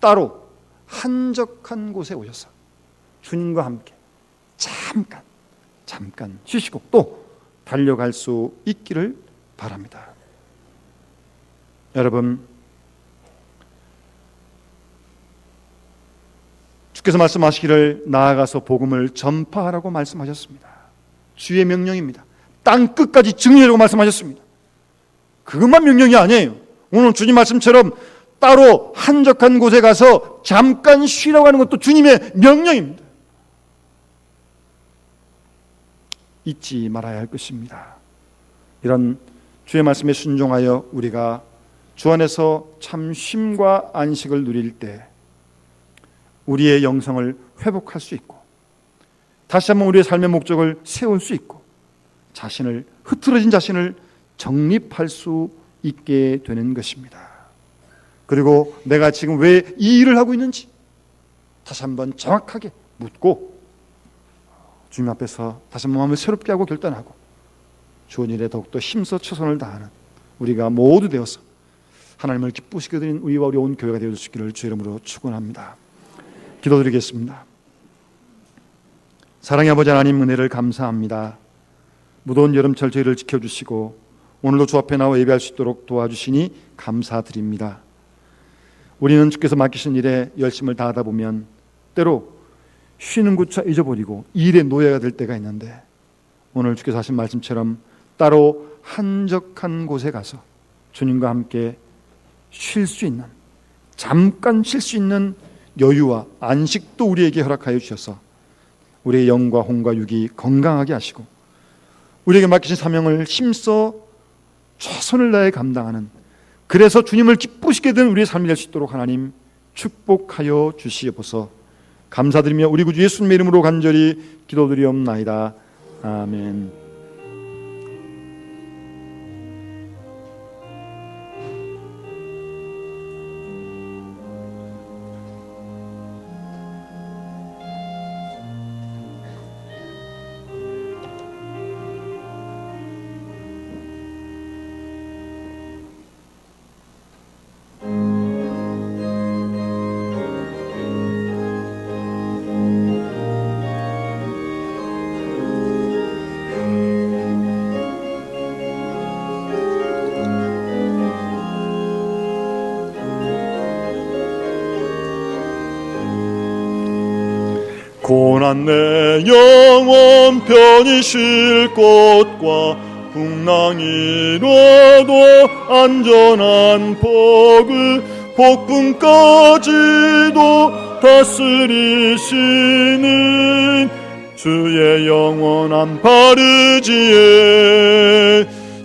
따로 한적한 곳에 오셔서 주님과 함께 잠깐 쉬시고 또 달려갈 수 있기를 바랍니다. 여러분 주께서 말씀하시기를 나아가서 복음을 전파하라고 말씀하셨습니다. 주의 명령입니다. 땅 끝까지 증언하라고 말씀하셨습니다. 그것만 명령이 아니에요. 오늘 주님 말씀처럼 따로 한적한 곳에 가서 잠깐 쉬라고 하는 것도 주님의 명령입니다. 잊지 말아야 할 것입니다. 이런 주의 말씀에 순종하여 우리가 주 안에서 참 쉼과 안식을 누릴 때 우리의 영성을 회복할 수 있고 다시 한번 우리의 삶의 목적을 세울 수 있고 흐트러진 자신을 정립할 수 있게 되는 것입니다. 그리고 내가 지금 왜 이 일을 하고 있는지 다시 한번 정확하게 묻고 주님 앞에서 다시 한번 마음을 새롭게 하고 결단하고 좋은 일에 더욱더 힘써 최선을 다하는 우리가 모두 되어서 하나님을 기쁘시게 드린 우리와 우리 온 교회가 되어 주시기를 주의 이름으로 축원합니다. 기도드리겠습니다. 사랑의 아버지 하나님 은혜를 감사합니다. 무더운 여름철 저희를 지켜주시고 오늘도 주 앞에 나와 예배할 수 있도록 도와주시니 감사드립니다. 우리는 주께서 맡기신 일에 열심을 다하다 보면 때로 쉬는 것조차 잊어버리고 일의 노예가 될 때가 있는데 오늘 주께서 하신 말씀처럼 따로 한적한 곳에 가서 주님과 함께 쉴 수 있는 잠깐 쉴 수 있는 여유와 안식도 우리에게 허락하여 주셔서 우리의 영과 혼과 육이 건강하게 하시고 우리에게 맡기신 사명을 힘써 최선을 다해 감당하는 그래서 주님을 기쁘시게 된 우리의 삶이 될 수 있도록 하나님 축복하여 주시옵소서. 감사드리며 우리 구주 예수님의 이름으로 간절히 기도드리옵나이다. 아멘. 고난 내 영혼 편히 쉴 곳과 풍랑이로도 안전한 복을 복분까지도 다스리시는 주의 영원한 바르지에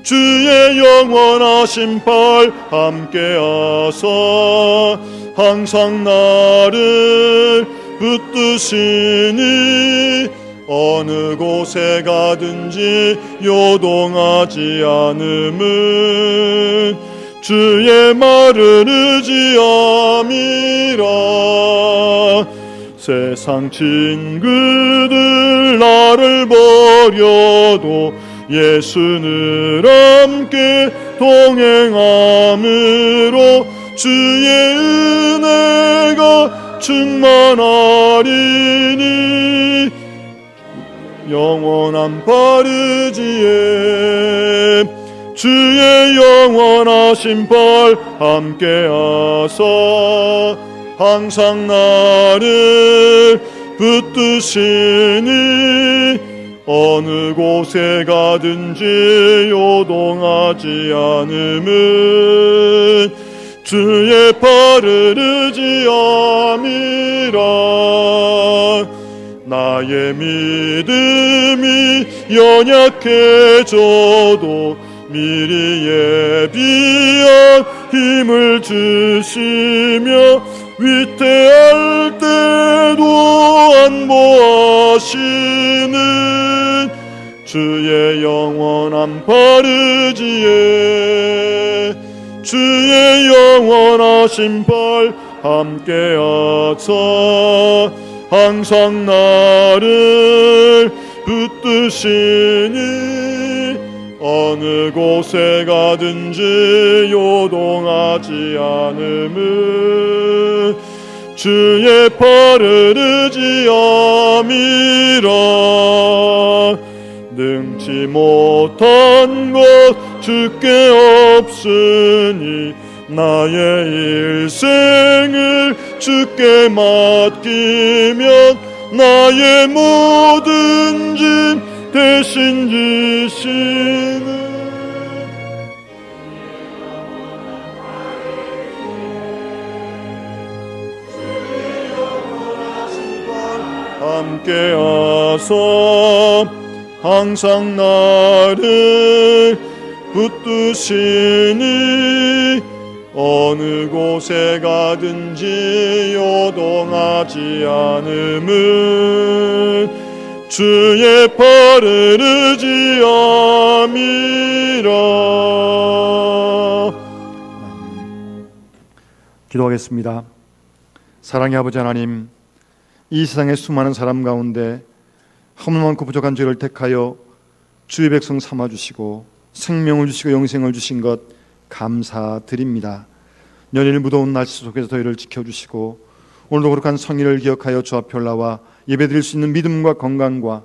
주의 영원하신 팔 함께하사 항상 나를 붙드시니 어느 곳에 가든지 요동하지 않음은 주의 말을 의지함이라. 세상 친구들 나를 버려도 예수를 함께 동행함으로 주의 은혜가 충만하리니 영원한 바르지에 주의 영원하신 팔 함께하사 항상 나를 붙드시니 어느 곳에 가든지 요동하지 않음은 주의 팔을 의지함이라. 나의 믿음이 연약해져도 미리 예비한 힘을 주시며 위태할 때도 안보하시는 주의 영원한 바르지에 주의 영원하신 팔 함께하사 항상 나를 붙드시니 어느 곳에 가든지 요동하지 않음은 주의 팔을 의지함이라. 능치 못한 것 주께 없으니 나의 일생을 주께 맡기면 나의 모든 짐 대신 지시는 주의 영원하신 팔 함께하사 항상 나를 붙드시니 어느 곳에 가든지 요동하지 않음은 주의 팔을 의지함이라. 기도하겠습니다. 사랑의 아버지 하나님, 이 세상의 수많은 사람 가운데 허물만큼 부족한 죄를 택하여 주의 백성 삼아주시고 생명을 주시고 영생을 주신 것 감사드립니다. 연일 무더운 날씨 속에서 저희를 지켜주시고 오늘도 거룩한 성일을 기억하여 주 앞에 올라와 예배드릴 수 있는 믿음과 건강과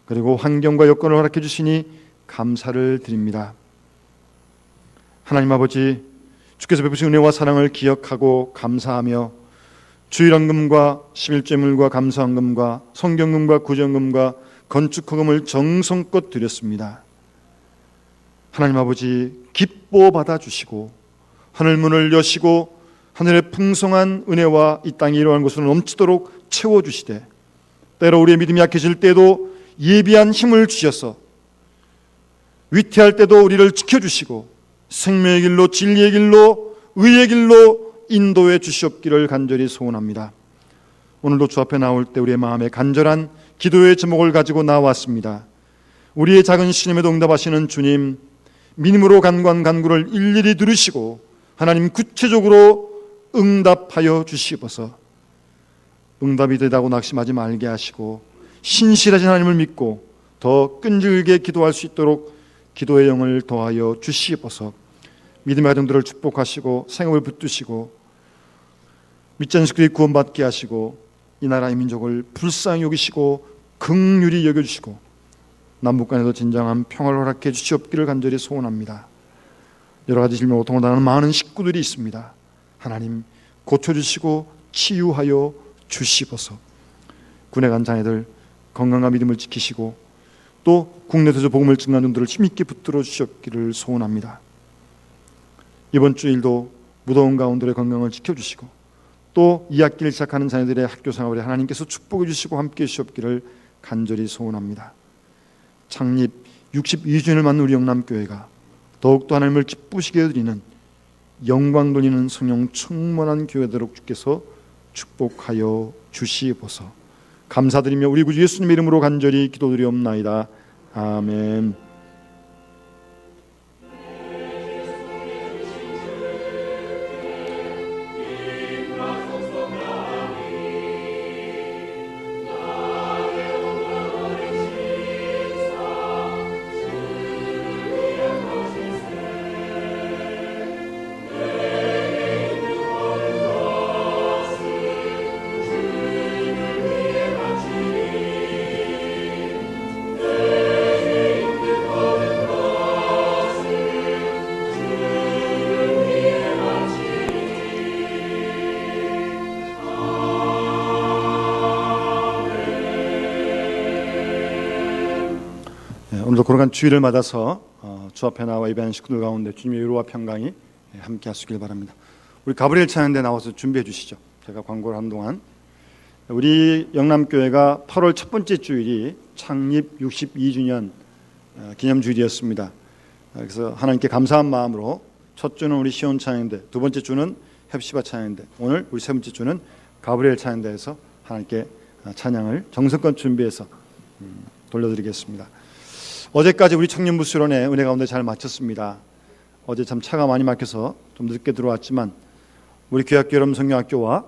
그리고 환경과 여건을 허락해 주시니 감사를 드립니다. 하나님 아버지, 주께서 베푸신 은혜와 사랑을 기억하고 감사하며 주일헌금과 11제물과 감사헌금과 성경금과 구정금과 건축허금을 정성껏 드렸습니다. 하나님 아버지, 기뻐 받아주시고 하늘문을 여시고 하늘의 풍성한 은혜와 이 땅이 이러한 것으로 넘치도록 채워주시되 때로 우리의 믿음이 약해질 때도 예비한 힘을 주셔서 위태할 때도 우리를 지켜주시고 생명의 길로 진리의 길로 의의 길로 인도해 주시옵기를 간절히 소원합니다. 오늘도 주 앞에 나올 때 우리의 마음에 간절한 기도의 제목을 가지고 나왔습니다. 우리의 작은 신임에도 응답하시는 주님, 믿음으로 간구를 일일이 들으시고 하나님 구체적으로 응답하여 주시옵소서. 응답이 되다고 낙심하지 말게 하시고 신실하신 하나님을 믿고 더 끈질기게 기도할 수 있도록 기도의 영을 더하여 주시옵소서. 믿음의 가정들을 축복하시고 생업을 붙드시고 믿지 않는 식구들이 구원받게 하시고 이 나라의 민족을 불쌍히 여기시고 긍휼히 여겨주시고 남북 간에도 진정한 평화를 허락해 주시옵기를 간절히 소원합니다. 여러 가지 질병 고통을 당하는 많은 식구들이 있습니다. 하나님 고쳐주시고 치유하여 주시옵소서. 군에 간 자녀들 건강과 믿음을 지키시고 또 국내에서 복음을 증거하는 분들을 힘있게 붙들어 주시옵기를 소원합니다. 이번 주일도 무더운 가운데 건강을 지켜주시고 또 2학기를 시작하는 자녀들의 학교 생활에 하나님께서 축복해 주시고 함께해 주시옵기를 간절히 소원합니다. 창립 62주년을 맞는 우리 영남교회가 더욱더 하나님을 기쁘시게 해드리는 영광 돌리는 성령 충만한 교회되도록 주께서 축복하여 주시옵소서. 감사드리며 우리 구주 예수님의 이름으로 간절히 기도드리옵나이다. 아멘. 오늘도 거룩한 주일을 맞아서 주 앞에 나와 예배하는 식구들 가운데 주님의 위로와 평강이 함께 하시길 바랍니다. 우리 가브리엘 찬양대 나와서 준비해 주시죠. 제가 광고를 한 동안 우리 영남교회가 8월 첫 번째 주일이 창립 62주년 기념주일이었습니다. 그래서 하나님께 감사한 마음으로 첫 주는 우리 시온 찬양대, 두 번째 주는 헵시바 찬양대, 오늘 우리 세 번째 주는 가브리엘 찬양대에서 하나님께 찬양을 정성껏 준비해서 돌려드리겠습니다. 어제까지 우리 청년부 수련회 은혜 가운데 잘 마쳤습니다. 어제 참 차가 많이 막혀서 좀 늦게 들어왔지만 우리 교회학교 여러분 성경학교와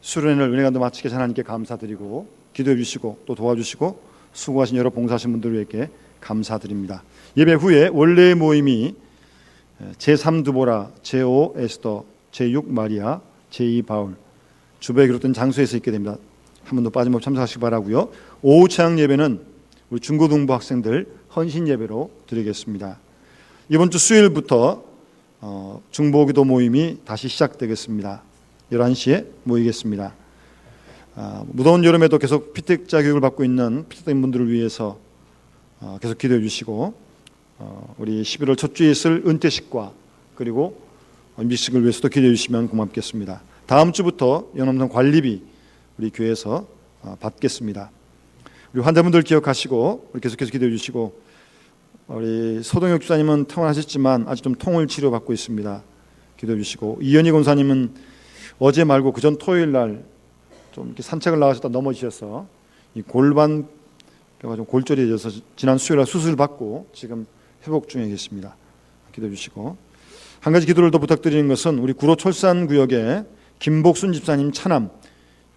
수련회를 은혜 가운데 마치게 하나님께 감사드리고 기도해 주시고 또 도와주시고 수고하신 여러 봉사하신 분들에게 감사드립니다. 예배 후에 원래 모임이 제3 드보라, 제5 에스더, 제6 마리아, 제2 바울 주보에 기록된 장소에서 있게 됩니다. 한 번도 빠짐없이 참석하시기 바라고요. 오후 찬양 예배는 우리 중고등부 학생들 헌신 예배로 드리겠습니다. 이번 주 수요일부터 중보기도 모임이 다시 시작되겠습니다. 11시에 모이겠습니다. 무더운 여름에도 계속 피택자 교육을 받고 있는 피택된 분들을 위해서 계속 기도해 주시고 우리 11월 첫 주에 있을 은퇴식과 그리고 미식을 위해서도 기도해 주시면 고맙겠습니다. 다음 주부터 영남성 관리비 우리 교회에서 받겠습니다. 우리 환자분들 기억하시고 우리 계속해서 기도해 주시고 우리 서동혁 주사님은 퇴원하셨지만 아직 좀 통을 치료받고 있습니다. 기도해 주시고 이현희 권사님은 어제 말고 그전 토요일 날 좀 이렇게 산책을 나가셨다 넘어지셔서 이 골반 뼈가 좀 골절해져서 지난 수요일 날 수술 받고 지금 회복 중에 계십니다. 기도해 주시고 한 가지 기도를 더 부탁드리는 것은 우리 구로 철산 구역의 김복순 집사님 차남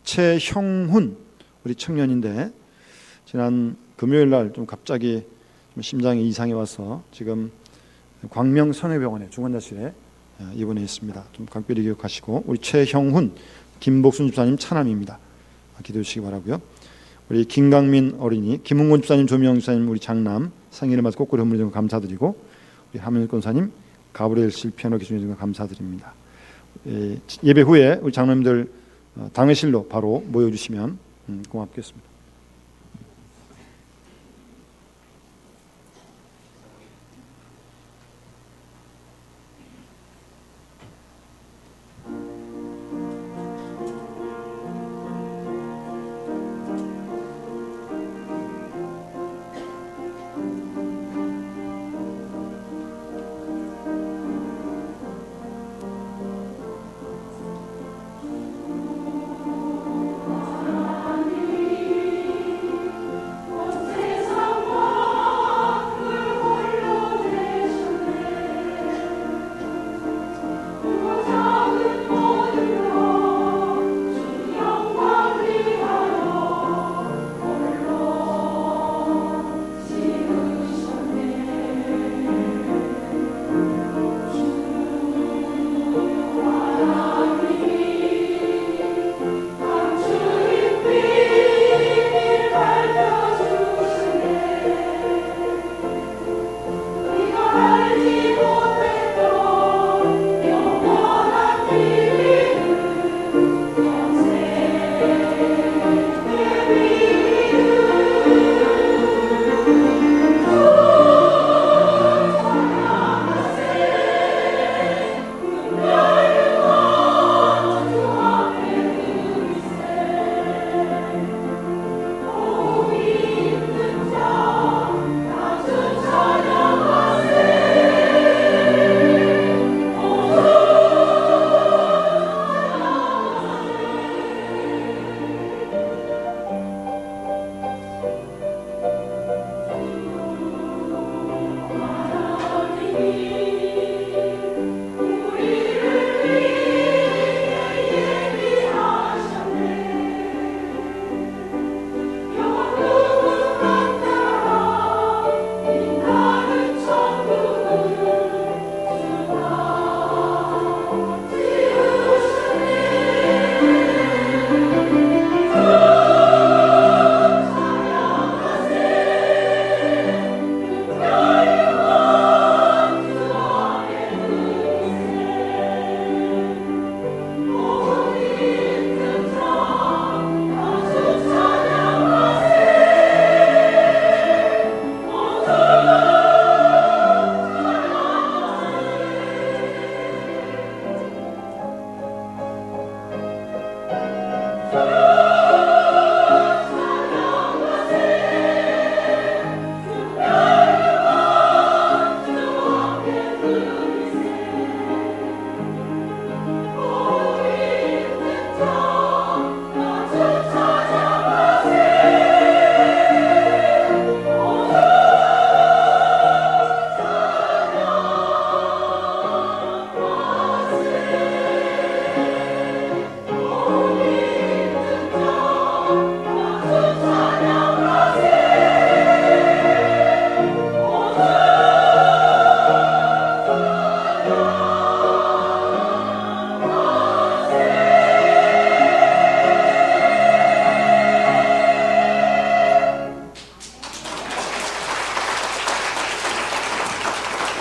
최형훈 우리 청년인데 지난 금요일 날 좀 갑자기 심장에 이상이 와서 지금 광명 선회병원에 중환자실에 입원해 있습니다. 좀 각별히 기억하시고 우리 최형훈, 김복순 집사님 차남입니다. 기도해 주시기 바라고요. 우리 김강민 어린이, 김웅곤 집사님, 조명 집사님 우리 장남 생일을 맞아 꽃꽂이 선물해 주셔서 감사드리고 우리 하민일 권사님 가브리엘 실 피아노 기술해 주셔서 감사드립니다. 예배 후에 우리 장로님들 당회실로 바로 모여주시면 고맙겠습니다.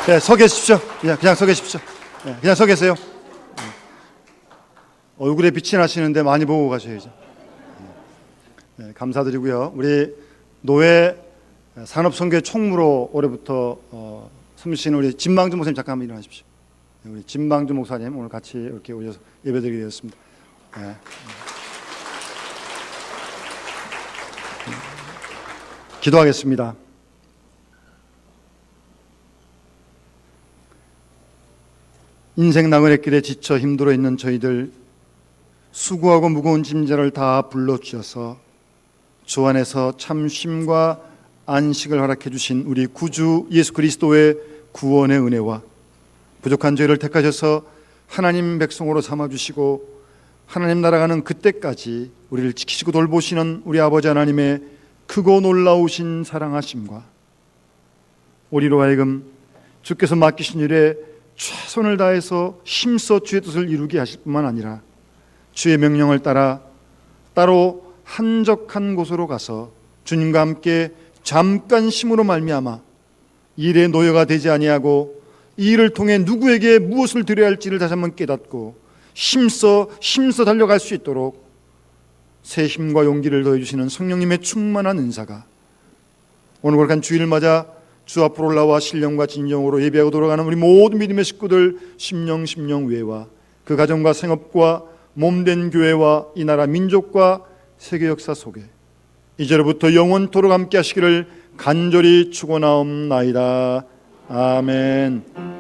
네, 서 계십시오. 그냥 서 계십시오. 네, 그냥 서 계세요. 얼굴에 빛이 나시는데 많이 보고 가셔야죠. 네, 감사드리고요. 우리 노회 산업선교 총무로 올해부터 섬기시는 우리 진방주 목사님 잠깐 한번 일어나십시오. 네, 우리 진방주 목사님 오늘 같이 이렇게 오셔서 예배드리게 되었습니다. 네. 기도하겠습니다. 인생 나그네 길에 지쳐 힘들어 있는 저희들 수고하고 무거운 짐자를 다 불러주셔서 주 안에서 참 쉼과 안식을 허락해 주신 우리 구주 예수 그리스도의 구원의 은혜와 부족한 저희를 택하셔서 하나님 백성으로 삼아주시고 하나님 나라가는 그때까지 우리를 지키시고 돌보시는 우리 아버지 하나님의 크고 놀라우신 사랑하심과 우리로 하여금 주께서 맡기신 일에 최선을 다해서 힘써 주의 뜻을 이루게 하실 뿐만 아니라 주의 명령을 따라 따로 한적한 곳으로 가서 주님과 함께 잠깐 쉼으로 말미암아 일의 노예가 되지 아니하고 이 일을 통해 누구에게 무엇을 드려야 할지를 다시 한번 깨닫고 힘써 달려갈 수 있도록 새 힘과 용기를 더해주시는 성령님의 충만한 은사가 오늘 거룩한 주일을 맞아 주 앞으로 올라와 신령과 진정으로 예배하고 돌아가는 우리 모든 믿음의 식구들 심령 외와 그 가정과 생업과 몸된 교회와 이 나라 민족과 세계 역사 속에 이제로부터 영원토록 함께 하시기를 간절히 축원하옵나이다. 아멘.